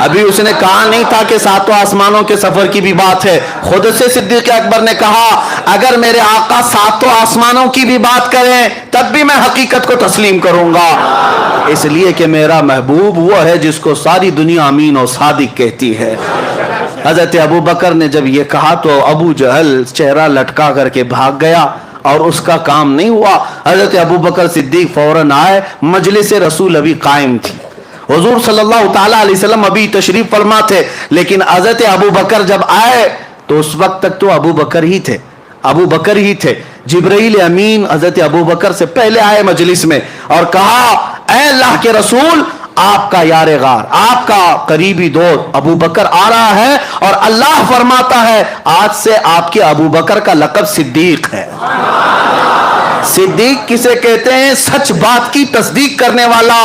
ابھی اس نے کہا نہیں تھا کہ ساتوں آسمانوں کے سفر کی بھی بات ہے. خود سے صدیق اکبر نے کہا اگر میرے آقا ساتوں آسمانوں کی بھی بات کریں تب بھی میں حقیقت کو تسلیم کروں گا, اس لیے کہ میرا محبوب وہ ہے جس کو ساری دنیا امین و صادق کہتی ہے. حضرت ابو بکر نے جب یہ کہا تو ابو جہل چہرہ لٹکا کر کے بھاگ گیا اور اس کا کام نہیں ہوا. حضرت ابو بکر صدیق فوراً آئے, مجلس رسول ابھی قائم تھی, حضور صلی اللہ تعالیٰ علیہ وسلم ابھی تشریف فرما تھے, لیکن حضرت ابو بکر جب آئے تو اس وقت تک تو ابو بکر ہی تھے. جبرائیل امین حضرت ابو بکر سے پہلے آئے مجلس میں اور کہا اے اللہ کے رسول, آپ کا یار غار, آپ کا قریبی دوست ابو بکر آ رہا ہے اور اللہ فرماتا ہے آج سے آپ کے ابو بکر کا لقب صدیق ہے. صدیق کسے کہتے ہیں؟ سچ بات کی تصدیق کرنے والا,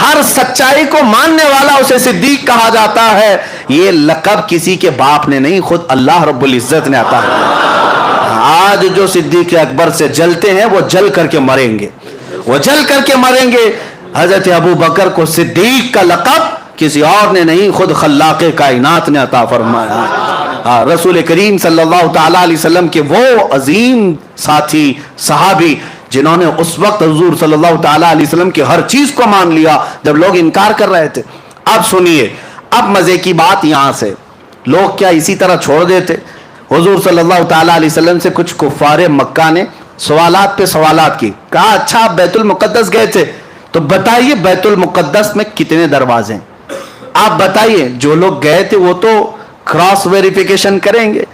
ہر سچائی کو ماننے والا اسے صدیق کہا جاتا ہے. یہ لقب کسی کے باپ نے نہیں, خود اللہ رب العزت نے عطا کیا. آج جو صدیق اکبر سے جلتے ہیں وہ جل کر کے مریں گے, حضرت ابو بکر کو صدیق کا لقب کسی اور نے نہیں, خود خلاق کائنات نے عطا فرمایا. رسول کریم صلی اللہ تعالی علیہ وسلم کے وہ عظیم ساتھی صحابی جنہوں نے اس وقت حضور صلی اللہ تعالی علیہ وسلم کی ہر چیز کو مان لیا جب لوگ انکار کر رہے تھے. اب سنیے, اب مزے کی بات یہاں سے, لوگ کیا اسی طرح چھوڑ دیتے؟ حضور صلی اللہ تعالی علیہ وسلم سے کچھ کفار مکہ نے سوالات پہ سوالات کی, کہا اچھا آپ بیت المقدس گئے تھے تو بتائیے بیت المقدس میں کتنے دروازے ہیں؟ آپ بتائیے. جو لوگ گئے تھے وہ تو کراس ویریفیکیشن کریں گے.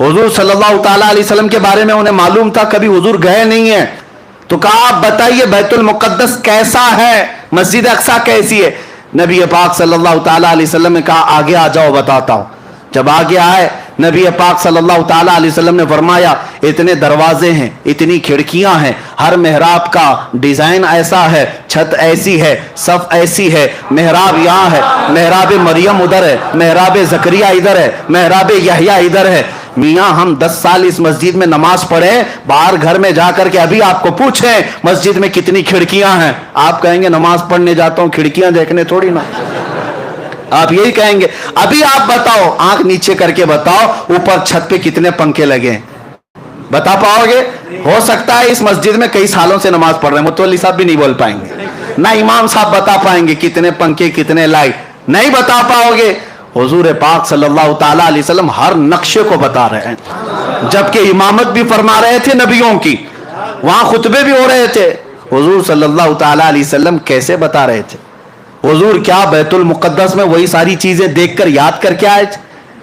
حضور صلی اللہ تعالی علیہ وسلم کے بارے میں انہیں معلوم تھا, کبھی حضور گئے نہیں ہیں, تو کہا آپ بتائیے بیت المقدس کیسا ہے, مسجد اقصی کیسی ہے؟ نبی پاک صلی اللہ تعالی علیہ وسلم نے کہا آگے آ جاؤ بتاتا ہوں. جب آگے آئے نبی پاک صلی اللہ تعالی علیہ وسلم نے فرمایا اتنے دروازے ہیں, اتنی کھڑکیاں ہیں, ہر محراب کا ڈیزائن ایسا ہے, چھت ایسی ہے, صف ایسی ہے, محراب یہاں ہے, محراب مریم ادھر ہے, محراب زکریا ادھر ہے, محراب یحییٰ ادھر ہے. میاں ہم 10 سال اس مسجد میں نماز پڑھے, باہر گھر میں جا کر کے ابھی آپ کو پوچھیں مسجد میں کتنی کھڑکیاں ہیں, آپ کہیں گے نماز پڑھنے جاتا ہوں, کھڑکیاں دیکھنے تھوڑی نا, آپ یہی کہیں گے. ابھی آپ بتاؤ, آنکھ نیچے کر کے بتاؤ اوپر چھت پہ کتنے پنکھے لگے ہیں, بتا پاؤ گے؟ ہو سکتا ہے اس مسجد میں کئی سالوں سے نماز پڑھ رہے ہیں, متولی صاحب بھی نہیں بول پائیں گے, نہ امام صاحب بتا پائیں گے کتنے پنکھے کتنے لائٹ, نہیں بتا پاؤ گے. حضور پاک صلی اللہ تعالی علیہ وسلم ہر نقشے کو بتا رہے ہیں, جبکہ امامت بھی فرما رہے تھے نبیوں کی, وہاں خطبے بھی ہو رہے تھے. حضور صلی اللہ تعالی علیہ وسلم کیسے بتا رہے تھے؟ حضور کیا بیت المقدس میں وہی ساری چیزیں دیکھ کر یاد کر کے آئے تھے؟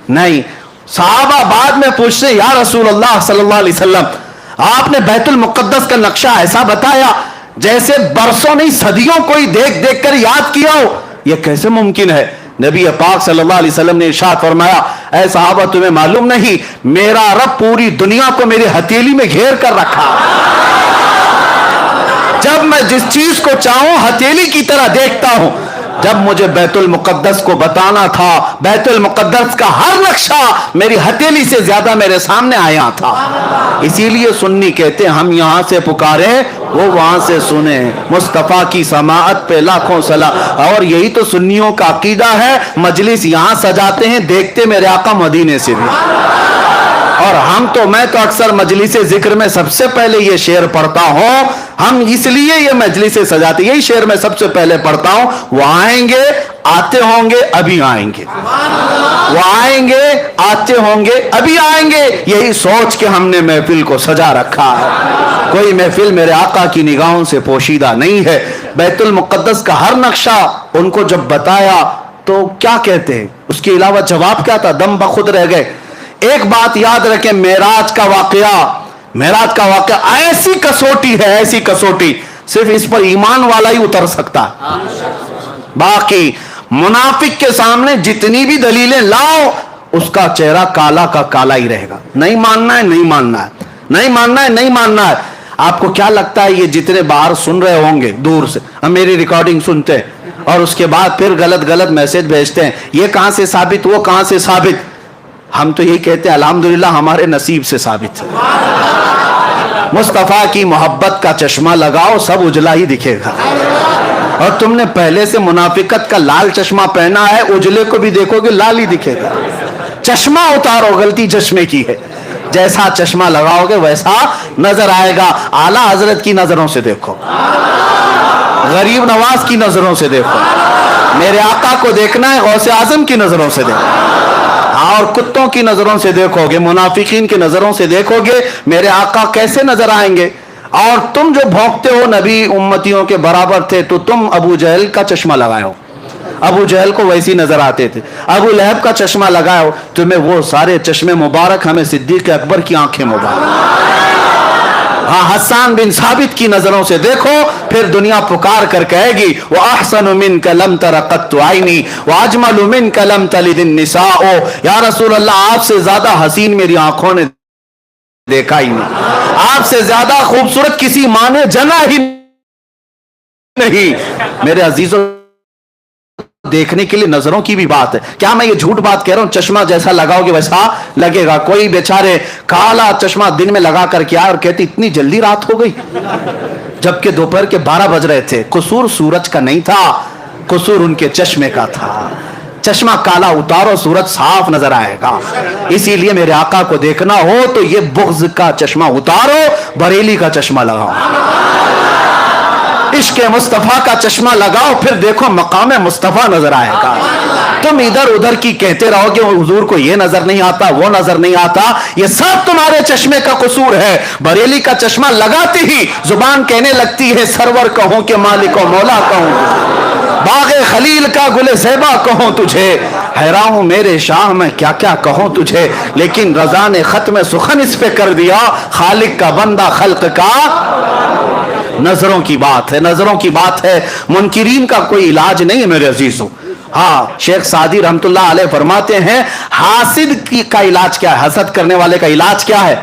نہیں. صحابہ بعد میں پوچھتے یا رسول اللہ صلی اللہ علیہ وسلم آپ نے بیت المقدس کا نقشہ ایسا بتایا جیسے برسوں نہیں صدیوں کوئی دیکھ دیکھ کر یاد کیا ہو, یہ کیسے ممکن ہے؟ نبی پاک صلی اللہ علیہ وسلم نے ارشاد فرمایا اے صحابہ تمہیں معلوم نہیں میرا رب پوری دنیا کو میری ہتھیلی میں گھیر کر رکھا, جب میں جس چیز کو چاہوں ہتھیلی کی طرح دیکھتا ہوں. جب مجھے بیت المقدس کو بتانا تھا, بیت المقدس کا ہر نقشہ میری ہتھیلی سے زیادہ میرے سامنے آیا تھا. اسی لیے سنی کہتے ہیں ہم یہاں سے پکاریں وہ وہاں سے سنیں, مصطفیٰ کی سماعت پہ لاکھوں سلام. اور یہی تو سنیوں کا عقیدہ ہے, مجلس یہاں سجاتے ہیں دیکھتے میرے آقا مدینے سے بھی. اور میں تو اکثر مجلس ذکر میں سب سے پہلے یہ شعر پڑھتا ہوں, ہم اس لیے یہ مجلس سجاتے, یہی شعر میں سب سے پہلے پڑھتا ہوں, وہ آئیں گے آتے ہوں گے ابھی آئیں گے, وہ آئیں گے آتے ہوں گے ابھی آئیں گے. یہی سوچ کے ہم نے محفل کو سجا رکھا ہے. کوئی محفل میرے آقا کی نگاہوں سے پوشیدہ نہیں ہے. بیت المقدس کا ہر نقشہ ان کو جب بتایا تو کیا کہتے ہیں, اس کے علاوہ جواب کیا تھا؟ دم بخود رہ گئے. ایک بات یاد رکھیں, معراج کا واقعہ ایسی کسوٹی ہے, ایسی کسوٹی صرف اس پر ایمان والا ہی اتر سکتا ہے. باقی منافق کے سامنے جتنی بھی دلیلیں لاؤ اس کا چہرہ کالا کا کالا ہی رہے گا. نہیں ماننا ہے نہیں ماننا ہے, نہیں ماننا ہے نہیں ماننا ہے. آپ کو کیا لگتا ہے یہ جتنے باہر سن رہے ہوں گے دور سے, ہم میری ریکارڈنگ سنتے ہیں اور اس کے بعد پھر غلط میسج بھیجتے ہیں, یہ کہاں سے ثابت, وہ کہاں سے ثابت. ہم تو یہی کہتے ہیں الحمدللہ ہمارے نصیب سے ثابت ہے. مصطفیٰ کی محبت کا چشمہ لگاؤ سب اجلا ہی دکھے گا. اور تم نے پہلے سے منافقت کا لال چشمہ پہنا ہے، اجلے کو بھی دیکھو گے لال ہی دکھے گا. چشمہ اتارو، غلطی چشمے کی ہے. جیسا چشمہ لگاؤ گے ویسا نظر آئے گا. اعلیٰ حضرت کی نظروں سے دیکھو، غریب نواز کی نظروں سے دیکھو. میرے آقا کو دیکھنا ہے، غوث اعظم کی نظروں سے دیکھو. اور کتوں کی نظروں سے دیکھو گے، منافقین کی نظروں سے دیکھو گے، میرے آقا کیسے نظر آئیں گے. اور تم جو بھونکتے ہو نبی امتیوں کے برابر تھے، تو تم ابو جہل کا چشمہ لگائے ہو، ابو جہل کو ویسی نظر آتے تھے. ابو لہب کا چشمہ لگائے ہو، تمہیں وہ سارے چشمے مبارک، ہمیں صدیق اکبر کی آنکھیں مبارک. ہاں، حسان بن ثابت کی نظروں سے دیکھو، پھر دنیا پکار کر کہے گی وَأَحْسَنُ مِنْكَ لَمْ تَرَ قَطُّ عَيْنِي وَأَجْمَلُ مِنْكَ لَمْ تَلِدِ النِّسَاءُ. یا رسول اللہ، آپ سے زیادہ حسین میری آنکھوں نے دیکھا ہی نہیں، آپ سے زیادہ خوبصورت کسی ماں نے جنا ہی نہیں. میرے عزیزوں، دیکھنے کے لیے نظروں کی بھی بات ہے. کیا میں یہ جھوٹ بات کہہ رہا ہوں؟ چشمہ جیسا لگاؤ گے ویسا لگے گا. کوئی بیچارے کالا چشمہ دن میں لگا کر کے آئے اور کہتے اتنی جلدی رات ہو گئی، جبکہ دوپہر کے 12 بج رہے تھے. قصور سورج کا نہیں تھا، قصور ان کے چشمے کا تھا. چشمہ کالا اتارو، سورج صاف نظر آئے گا. اسی لیے میرے آقا کو دیکھنا ہو تو یہ بغض کا چشمہ اتارو، بریلی کا چشمہ لگاؤ. عشق مصطفیٰ کا چشمہ لگاؤ، پھر دیکھو مقام مصطفیٰ نظر آئے گا. تم ادھر ادھر کی کہتے رہو کہ حضور کو یہ نظر نہیں آتا، وہ نظر نہیں آتا. یہ سب تمہارے چشمے کا قصور ہے. بریلی کا چشمہ لگاتے ہی زبان کہنے لگتی ہے سرور کہوں کہ مالک و مولا کہوں، باغ خلیل کا گل زیبا کہوں تجھے. حیران ہوں میرے شاہ میں کیا کیا کہوں تجھے، لیکن رضا نے ختم سخن اس پہ کر دیا. خالق کا بندہ خلق کا. نظروں کی بات ہے، نظروں کی بات ہے. منکرین کا کوئی علاج نہیں ہے میرے عزیزوں. ہاں، شیخ سعدی رحمت اللہ علیہ فرماتے ہیں حاسد کا علاج کیا ہے، حسد کرنے والے کا علاج کیا ہے.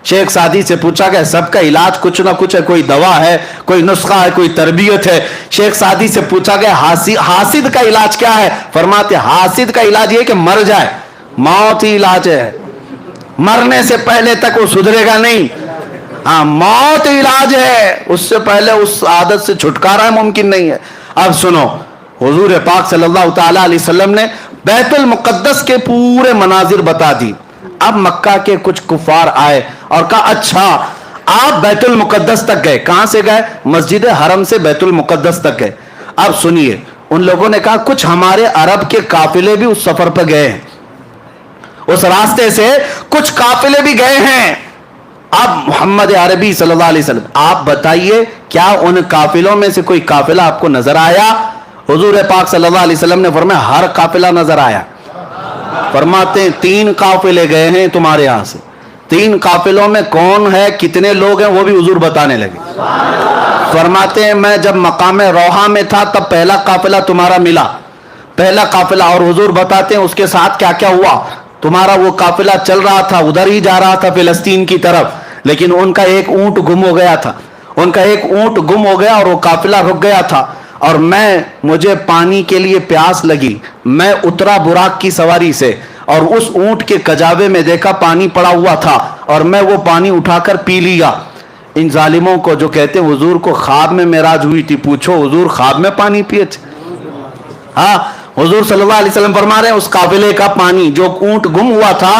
شیخ سعدی سے پوچھا گیا، سب کا علاج کچھ نہ کچھ ہے، کوئی دوا ہے، کوئی نسخہ ہے، کوئی تربیت ہے. شیخ سعدی سے پوچھا گیا حاسد کا علاج کیا ہے. فرماتے حاسد کا علاج یہ کہ مر جائے، موت ہی علاج ہے. مرنے سے پہلے تک وہ سدھرے گا نہیں. ہاں، موت علاج ہے، اس سے پہلے اس عادت سے چھٹکارا ممکن نہیں ہے. اب سنو، حضور پاک صلی اللہ تعالی علیہ وسلم نے بیت المقدس کے پورے مناظر بتا دی. اب مکہ کے کچھ کفار آئے اور کہا اچھا آپ بیت المقدس تک گئے. کہاں سے گئے؟ مسجد حرم سے بیت المقدس تک گئے. اب سنیے، ان لوگوں نے کہا کچھ ہمارے عرب کے قافلے بھی اس سفر پہ گئے ہیں، اس راستے سے کچھ قافلے بھی گئے ہیں. اب محمد عربی صلی اللہ علیہ وسلم آپ بتائیے کیا ان قافلوں میں سے کوئی قافلہ آپ کو نظر آیا؟ حضور پاک صلی اللہ علیہ وسلم نے فرمایا ہر قافلہ نظر آیا. فرماتے ہیں 3 قافلے گئے ہیں تمہارے یہاں سے. 3 قافلوں میں کون ہے، کتنے لوگ ہیں، وہ بھی حضور بتانے لگے. فرماتے ہیں میں جب مقام روحہ میں تھا تب پہلا قافلہ تمہارا ملا، پہلا قافلہ. اور حضور بتاتے ہیں اس کے ساتھ کیا کیا ہوا. تمہارا وہ قافلہ چل رہا تھا، ادھر ہی جا رہا تھا فلسطین کی طرف، لیکن ان کا ایک اونٹ گم ہو گیا تھا. ان کا ایک اونٹ گم ہو گیا اور وہ قافلہ رک گیا تھا. اور مجھے پانی کے لیے پیاس لگی، میں اترا براق کی سواری سے اور اس اونٹ کے کجاوے میں دیکھا پانی پڑا ہوا تھا اور میں وہ پانی اٹھا کر پی لیا. ان ظالموں کو جو کہتے ہیں حضور کو خواب میں معراج ہوئی تھی، پوچھو حضور خواب میں پانی پیے تھے؟ ہاں، حضور صلی اللہ علیہ وسلم فرما رہے ہیں اس قافلے کا پانی، جو اونٹ گم ہوا تھا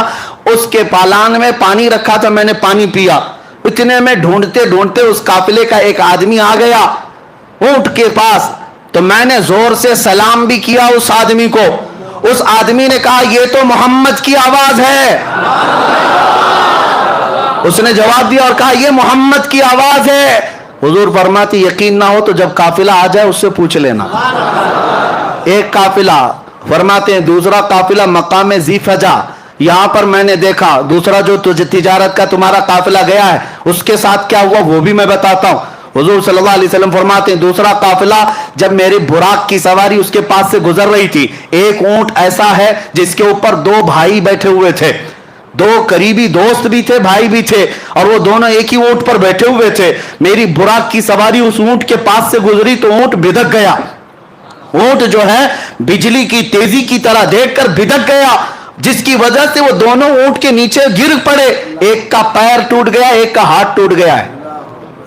اس کے پالان میں پانی رکھا تھا، میں نے پانی پیا. اتنے میں ڈھونڈتے ڈھونڈتے اس قافلے کا ایک آدمی آ گیا اونٹ کے پاس، تو میں نے زور سے سلام بھی کیا اس آدمی کو. اس آدمی نے کہا یہ تو محمد کی آواز ہے. اس نے جواب دیا اور کہا یہ محمد کی آواز ہے. حضور فرماتے یقین نہ ہو تو جب قافلہ آ جائے اس سے پوچھ لینا. ایک قافلہ، فرماتے ہیں دوسرا قافلہ مقام ذی فجا، یہاں پر میں نے دیکھا. دوسرا جو تجارت کا تمہارا قافلہ گیا ہے اس کے ساتھ کیا ہوا وہ بھی میں بتاتا ہوں. حضور صلی اللہ علیہ وسلم فرماتے ہیں دوسرا قافلہ جب میری براق کی سواری اس کے پاس سے گزر رہی تھی، ایک اونٹ ایسا ہے جس کے اوپر 2 بھائی بیٹھے ہوئے تھے، 2 قریبی دوست بھی تھے، بھائی بھی تھے، اور وہ دونوں ایک ہی اونٹ پر بیٹھے ہوئے تھے. میری براق کی سواری اس اونٹ کے پاس سے گزری تو اونٹ بھدک گیا. اونٹ جو ہے بجلی کی تیزی کی طرح دیکھ کر بھدک گیا، جس کی وجہ سے وہ دونوں اونٹ کے نیچے گر پڑے. ایک کا پیر ٹوٹ گیا، ایک کا ہاتھ ٹوٹ گیا ہے.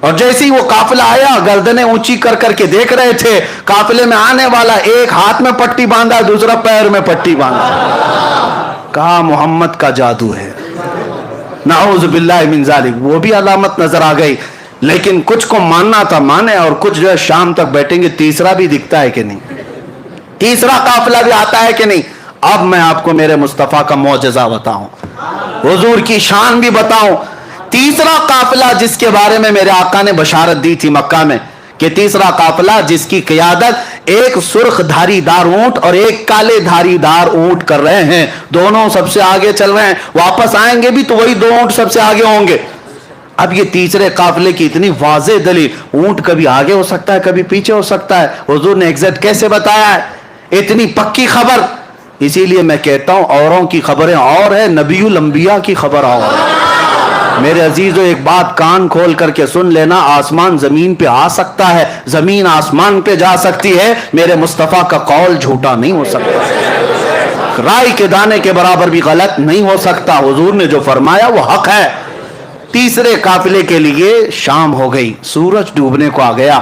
اور جیسے ہی وہ قافلہ آیا گردنیں اونچی کر کر کے دیکھ رہے تھے، قافلے میں آنے والا ایک ہاتھ میں پٹی باندھا، دوسرا پیر میں پٹی باندھا، کہا محمد کا جادو ہے، نعوذ باللہ من ذالک۔ وہ بھی علامت نظر آ گئی، لیکن کچھ کو ماننا تھا مانے، اور کچھ جو ہے شام تک بیٹھیں گے تیسرا بھی دکھتا ہے کہ نہیں، تیسرا قافلہ بھی آتا ہے کہ نہیں۔ اب میں آپ کو میرے مصطفیٰ کا معجزہ بتاؤں، حضور کی شان بھی بتاؤں۔ تیسرا قافلہ جس کے بارے میں میرے آقا نے بشارت دی تھی مکہ میں کہ تیسرا قافلہ جس کی قیادت ایک سرخ دھاری دار اونٹ اور ایک کالے دھاری دار اونٹ کر رہے ہیں، دونوں سب سے آگے چل رہے ہیں، واپس آئیں گے بھی تو وہی دو اونٹ سب سے آگے ہوں گے۔ اب یہ تیسرے قافلے کی اتنی واضح دلیل، اونٹ کبھی آگے ہو سکتا ہے کبھی پیچھے ہو سکتا ہے، حضور نے ایگزیکٹ کیسے بتایا ہے، اتنی پکی خبر۔ اسی لیے میں کہتا ہوں اوروں کی خبریں اور ہے، نبی الانبیاء کی خبر اور ہے۔ میرے عزیزو ایک بات کان کھول کر کے سن لینا، آسمان زمین پہ آ سکتا ہے، زمین آسمان پہ جا سکتی ہے، میرے مصطفیٰ کا قول جھوٹا نہیں ہو سکتا، رائی کے دانے کے برابر بھی غلط نہیں ہو سکتا، حضور نے جو فرمایا وہ حق ہے۔ تیسرے قافلے کے لیے شام ہو گئی، سورج ڈوبنے کو آ گیا،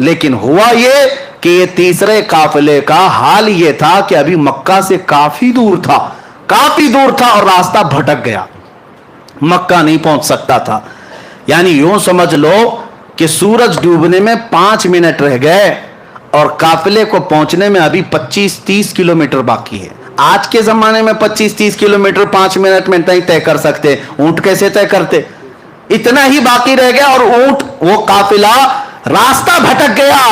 لیکن ہوا یہ کہ یہ تیسرے قافلے کا حال یہ تھا کہ ابھی مکہ سے کافی دور تھا اور راستہ بھٹک گیا، مکہ نہیں پہنچ سکتا تھا۔ یعنی یوں سمجھ لو کہ سورج ڈوبنے میں 5 منٹ رہ گئے اور قافلے کو پہنچنے میں ابھی 25-30 کلومیٹر باقی ہے۔ آج کے زمانے میں 25-30 کلومیٹر 5 منٹ میں نہیں طے کر سکتے، اونٹ کیسے طے کرتے؟ اتنا ہی باقی رہ گیا اور اونٹ وہ قافلہ راستہ بھٹک گیا۔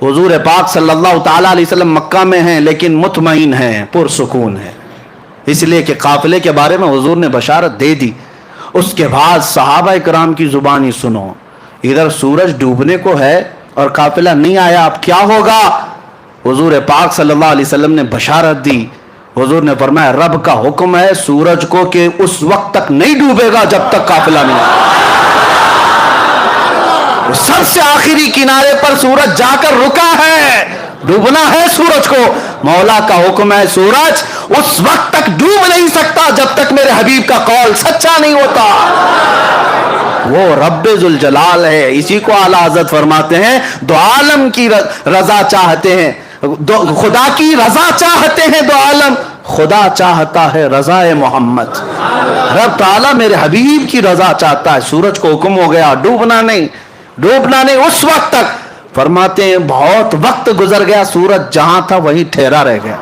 حضور پاک صلی اللہ تعالی علیہ وسلم مکہ میں ہیں لیکن مطمئن ہیں، پرسکون ہیں، اس لیے کہ قافلے کے بارے میں حضور نے بشارت دے دی۔ اس کے بعد صحابہ کرام کی زبانی سنو، ادھر سورج ڈوبنے کو ہے اور قافلہ نہیں آیا، اب کیا ہوگا؟ حضور پاک صلی اللہ علیہ وسلم نے بشارت دی، حضور نے فرمایا رب کا حکم ہے سورج کو کہ اس وقت تک نہیں ڈوبے گا جب تک قافلہ نہیں آئے۔ سب سے آخری کنارے پر سورج جا کر رکا ہے، ڈوبنا ہے سورج کو، مولا کا حکم ہے سورج اس وقت تک ڈوب نہیں سکتا جب تک میرے حبیب کا قول سچا نہیں ہوتا۔ وہ رب ذوالجلال ہے، اسی کو اعلیٰ حضرت فرماتے ہیں دو عالم کی رضا چاہتے ہیں، خدا کی رضا چاہتے ہیں دو عالم، خدا چاہتا ہے رضا محمد۔ رب تعالیٰ میرے حبیب کی رضا چاہتا ہے، سورج کو حکم ہو گیا ڈوبنا نہیں اس وقت تک۔ فرماتے ہیں بہت وقت گزر گیا، سورج جہاں تھا وہیں ٹھہرا رہ گیا،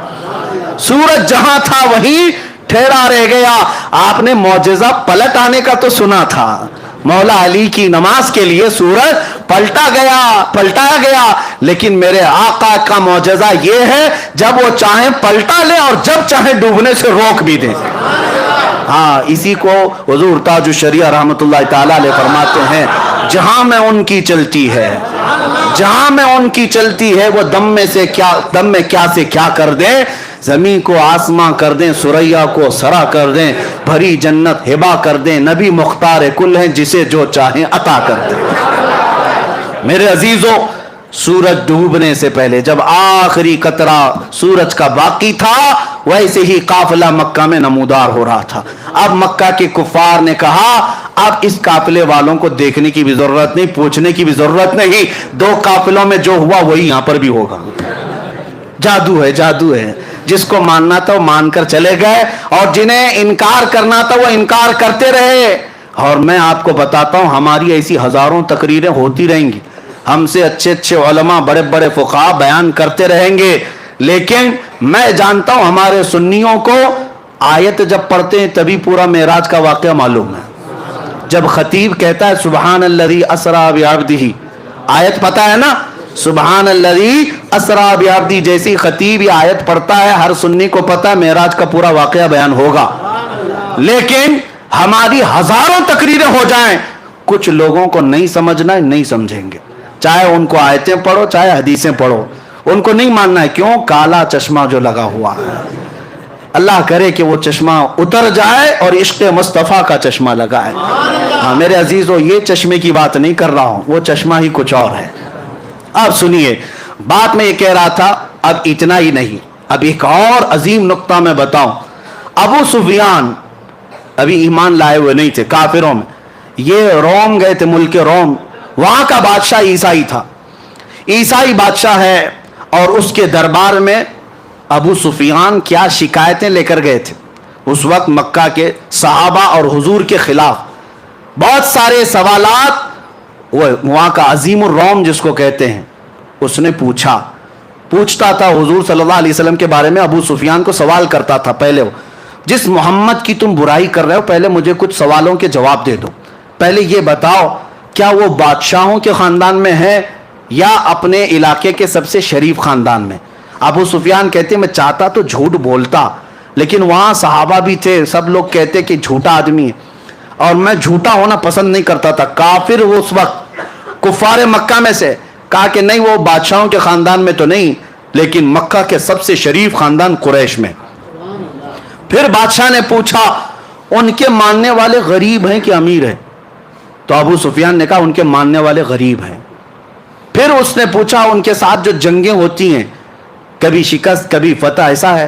سورج جہاں تھا وہیں ٹھہرا رہ گیا۔ آپ نے معجزہ پلٹ آنے کا تو سنا تھا، مولا علی کی نماز کے لیے سورج پلٹایا گیا، لیکن میرے آقا کا معجزہ یہ ہے جب وہ چاہیں پلٹا لے اور جب چاہیں ڈوبنے سے روک بھی دے۔ ہاں، اسی کو حضور تاج الشریعہ رحمت اللہ تعالی علیہ فرماتے ہیں جہاں میں ان کی چلتی ہے وہ دم میں کیا سے کیا کر دیں، زمین کو آسماں کر دیں، سریا کو سرا کر دیں، بھری جنت ہبا کر دیں، نبی مختار کل ہیں جسے جو چاہیں عطا کر دیں۔ میرے عزیزو، سورج ڈوبنے سے پہلے جب آخری قطرہ سورج کا باقی تھا، ویسے ہی قافلہ مکہ میں نمودار ہو رہا تھا۔ اب مکہ کے کفار نے کہا اب اس قافلے والوں کو دیکھنے کی بھی ضرورت نہیں، پوچھنے کی بھی ضرورت نہیں، 2 قافلوں میں جو ہوا وہی یہاں پر بھی ہوگا۔ جادو ہے، جس کو ماننا تھا وہ مان کر چلے گئے اور جنہیں انکار کرنا تھا وہ انکار کرتے رہے۔ اور میں آپ کو بتاتا ہوں ہماری ایسی ہزاروں تقریریں ہوتی رہیں گی، ہم سے اچھے علماء بڑے بڑے فقہاء بیان کرتے رہیں گے، لیکن میں جانتا ہوں ہمارے سنیوں کو آیت جب پڑھتے ہیں تبھی پورا معراج کا واقعہ معلوم ہے۔ جب خطیب کہتا ہے سبحان الذی اسریٰ بعبدہ، آیت پتہ ہے نا، سبحان الذی اسریٰ بعبدہ، جیسی خطیب یہ آیت پڑھتا ہے ہر سنی کو پتہ ہے معراج کا پورا واقعہ بیان ہوگا۔ لیکن ہماری ہزاروں تقریریں ہو جائیں، کچھ لوگوں کو نہیں سمجھنا ہے، نہیں سمجھیں گے، چاہے ان کو آیتیں پڑھو چاہے حدیثیں پڑھو، ان کو نہیں ماننا ہے۔ کیوں؟ کالا چشمہ جو لگا ہوا ہے، اللہ کرے کہ وہ چشمہ اتر جائے اور عشق مصطفیٰ کا چشمہ لگائے۔ ہاں میرے عزیزو، یہ چشمے کی بات نہیں کر رہا ہوں، وہ چشمہ ہی کچھ اور ہے۔ اب سنیے بات میں یہ کہہ رہا تھا، اب اتنا ہی نہیں، اب ایک اور عظیم نقطہ میں بتاؤں۔ ابو سفیان ابھی ایمان لائے ہوئے نہیں تھے، کافروں میں، یہ روم گئے تھے، ملک روم، وہاں کا بادشاہ عیسائی تھا، عیسائی بادشاہ ہے، اور اس کے دربار میں ابو سفیان کیا شکایتیں لے کر گئے تھے اس وقت مکہ کے صحابہ اور حضور کے خلاف، بہت سارے سوالات۔ وہ وہاں کا عظیم الروم جس کو کہتے ہیں، اس نے پوچھتا تھا حضور صلی اللہ علیہ وسلم کے بارے میں، ابو سفیان کو سوال کرتا تھا، پہلے جس محمد کی تم برائی کر رہے ہو پہلے مجھے کچھ سوالوں کے جواب دے دو، پہلے یہ بتاؤ کیا وہ بادشاہوں کے خاندان میں ہے یا اپنے علاقے کے سب سے شریف خاندان میں؟ ابو سفیان کہتے میں چاہتا تو جھوٹ بولتا، لیکن وہاں صحابہ بھی تھے، سب لوگ کہتے کہ جھوٹا آدمی ہے، اور میں جھوٹا ہونا پسند نہیں کرتا تھا۔ کافر وہ اس وقت کفار مکہ میں سے کہا کہ نہیں، وہ بادشاہوں کے خاندان میں تو نہیں، لیکن مکہ کے سب سے شریف خاندان قریش میں۔ پھر بادشاہ نے پوچھا ان کے ماننے والے غریب ہیں کہ امیر ہیں؟ تو ابو سفیان نے کہا ان کے ماننے والے غریب ہیں۔ پھر اس نے پوچھا ان کے ساتھ جو جنگیں ہوتی ہیں کبھی شکست کبھی فتح ایسا ہے؟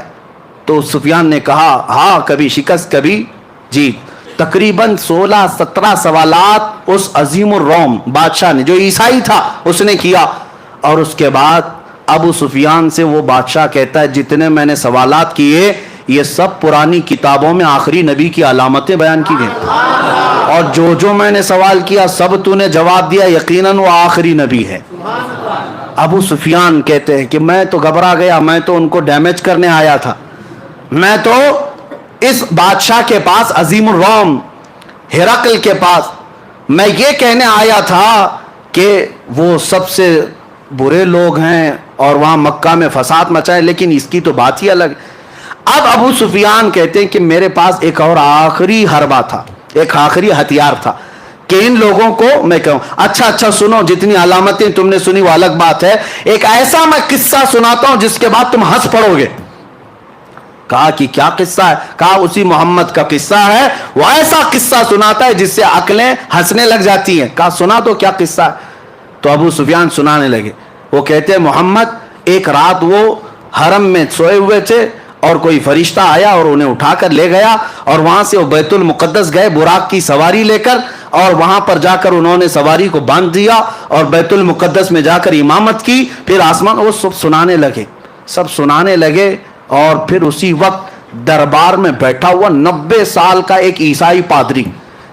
تو سفیان نے کہا ہاں، کبھی شکست کبھی جیت۔ تقریباً 16-17 سوالات اس عظیم الروم بادشاہ نے، جو عیسائی تھا، اس نے کیا، اور اس کے بعد ابو سفیان سے وہ بادشاہ کہتا ہے جتنے میں نے سوالات کیے یہ سب پرانی کتابوں میں آخری نبی کی علامتیں بیان کی گئی، اور جو میں نے سوال کیا سب تو نے جواب دیا، یقیناً وہ آخری نبی ہے۔ ابو سفیان کہتے ہیں کہ میں تو گھبرا گیا، میں تو ان کو ڈیمیج کرنے آیا تھا، میں تو اس بادشاہ کے پاس عظیم الروم ہرقل کے پاس میں یہ کہنے آیا تھا کہ وہ سب سے برے لوگ ہیں اور وہاں مکہ میں فساد مچائے، لیکن اس کی تو بات ہی الگ۔ اب ابو سفیان کہتے ہیں کہ میرے پاس ایک اور آخری حربہ تھا، ایک آخری ہتھیار تھا کہ ان لوگوں کو میں کہوں اچھا سنو، جتنی علامتیں تم نے سنی وہ الگ بات ہے، ایک ایسا میں قصہ سناتا ہوں جس کے بعد تم ہنس پڑو گے۔ کہا کہ کیا قصہ ہے؟ کہا اسی محمد کا قصہ ہے، وہ ایسا قصہ سناتا ہے جس سے عقلیں ہنسنے لگ جاتی ہیں۔ کہا سنا تو کیا قصہ ہے؟ تو ابو سفیان سنانے لگے۔ وہ کہتے ہیں محمد ایک رات وہ حرم میں سوئے ہوئے تھے اور کوئی فرشتہ آیا اور انہیں اٹھا کر لے گیا، اور وہاں سے وہ بیت المقدس گئے براق کی سواری لے کر، اور وہاں پر جا کر انہوں نے سواری کو باندھ دیا اور بیت المقدس میں جا کر امامت کی، پھر آسمان وہ سب سنانے لگے اور پھر اسی وقت دربار میں بیٹھا ہوا 90 سال کا ایک عیسائی پادری،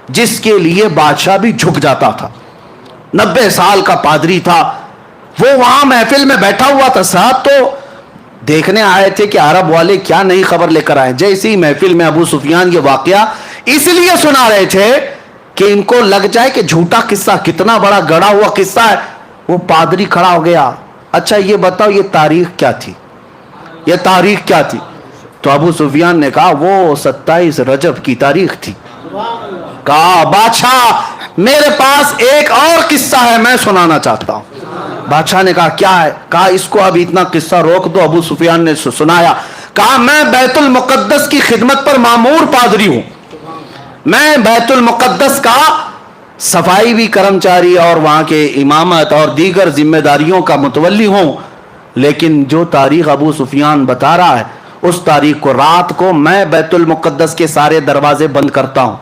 جس کے لیے بادشاہ بھی جھک جاتا تھا، 90 سال کا پادری تھا، وہ وہاں محفل میں بیٹھا ہوا تھا۔ صاحب تو دیکھنے آئے تھے کہ عرب والے کیا نئی خبر لے کر آئے۔ جیسے ہی محفل میں ابو سفیان یہ واقعہ اس لیے سنا رہے تھے کہ ان کو لگ جائے کہ جھوٹا قصہ، کتنا بڑا گڑا ہوا قصہ ہے، وہ پادری کھڑا ہو گیا۔ اچھا یہ بتاؤ یہ تاریخ کیا تھی، یہ تاریخ کیا تھی؟ تو ابو سفیان نے کہا وہ 27 رجب کی تاریخ تھی۔ کہا بادشاہ میرے پاس ایک اور قصہ ہے، میں سنانا چاہتا ہوں۔ بادشاہ نے کہا کیا ہے؟ کہا اس کو اب اتنا قصہ روک دو۔ ابو سفیان نے سنایا۔ کہا میں بیت المقدس کی خدمت پر مامور پادری ہوں، میں بیت المقدس کا صفائی بھی کرمچاری اور وہاں کے امامت اور دیگر ذمہ داریوں کا متولی ہوں، لیکن جو تاریخ ابو سفیان بتا رہا ہے اس تاریخ کو رات کو میں بیت المقدس کے سارے دروازے بند کرتا ہوں،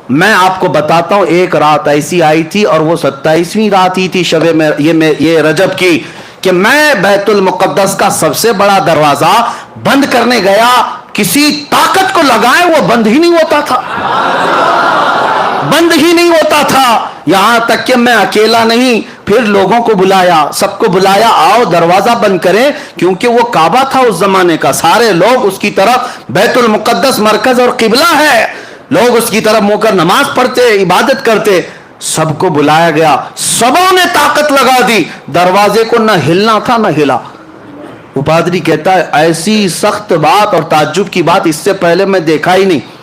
میں آپ کو بتاتا ہوں ایک رات ایسی آئی تھی اور وہ 27ویں رات ہی تھی شب میں یہ رجب کی، کہ میں بیت المقدس کا سب سے بڑا دروازہ بند کرنے گیا، کسی طاقت کو لگائے وہ بند ہی نہیں ہوتا تھا، یہاں تک کہ میں اکیلا نہیں، پھر لوگوں کو بلایا، سب کو بلایا، آؤ دروازہ بند کریں، کیونکہ وہ کعبہ تھا اس زمانے کا، سارے لوگ اس کی طرف، بیت المقدس مرکز اور قبلہ ہے، لوگ اس کی طرف منہ کر نماز پڑھتے عبادت کرتے۔ سب کو بلایا گیا، سبوں نے طاقت لگا دی، دروازے کو نہ ہلنا تھا نہ ہلا۔ وہ پادری کہتا ہے ایسی سخت بات اور تعجب کی بات اس سے پہلے میں دیکھا ہی نہیں۔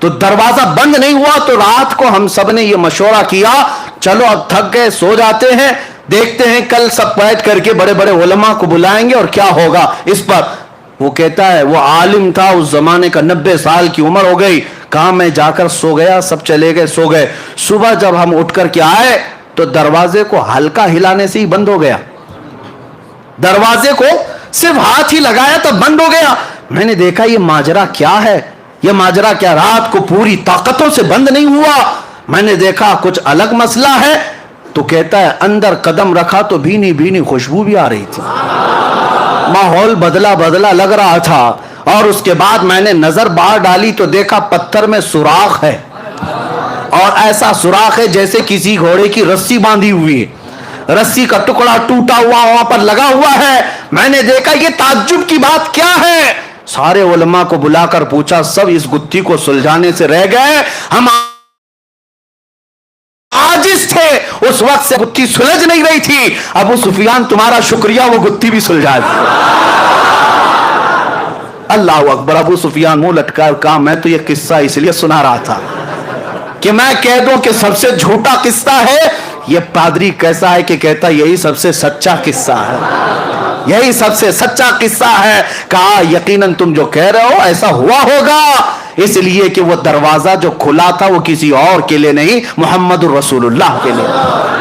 تو دروازہ بند نہیں ہوا تو رات کو ہم سب نے یہ مشورہ کیا چلو اب تھک گئے سو جاتے ہیں، دیکھتے ہیں کل سب بیٹھ کر کے بڑے بڑے علماء کو بلائیں گے اور کیا ہوگا اس پر۔ وہ کہتا ہے وہ عالم تھا اس زمانے کا، 90 سال کی عمر ہو گئی، کہا میں جا کر سو گیا، سب چلے گئے سو گئے۔ صبح جب ہم اٹھ کر کے آئے تو دروازے کو ہلکا ہلانے سے ہی بند ہو گیا، دروازے کو صرف ہاتھ ہی لگایا تو بند ہو گیا۔ میں نے دیکھا یہ ماجرا کیا ہے، یہ ماجرا کیا؟ رات کو پوری طاقتوں سے بند نہیں ہوا، میں نے دیکھا کچھ الگ مسئلہ ہے، تو کہتا ہے اندر قدم رکھا تو بھینی بھینی خوشبو بھی آ رہی تھی، ماحول بدلا بدلا لگ رہا تھا۔ اور اس کے بعد میں نے نظر باہر ڈالی تو دیکھا پتھر میں سوراخ ہے، اور ایسا سوراخ ہے جیسے کسی گھوڑے کی رسی باندھی ہوئی ہے، رسی کا ٹکڑا ٹوٹا ہوا وہاں پر لگا ہوا ہے۔ میں نے دیکھا یہ تعجب کی بات کیا ہے؟ سارے علماء کو بلا کر پوچھا، سب اس گتھی کو سلجھانے سے رہ گئے، ہم عاجز تھے، اس وقت سے گتھی سلجھ نہیں رہی تھی۔ ابو سفیان تمہارا شکریہ، وہ گتھی بھی سلجھا دی۔ اللہ اکبر۔ ابو سفیان منہ لٹکا کہا میں تو یہ قصہ اس لیے سنا رہا تھا کہ میں کہہ دوں کہ سب سے جھوٹا قصہ ہے۔ یہ پادری کیسا ہے کہ کہتا یہی سب سے سچا قصہ ہے، یہی سب سے سچا قصہ ہے۔ کہا یقیناً تم جو کہہ رہے ہو ایسا ہوا ہوگا، اس لیے کہ وہ دروازہ جو کھلا تھا وہ کسی اور کے لیے نہیں، محمد الرسول اللہ کے لیے۔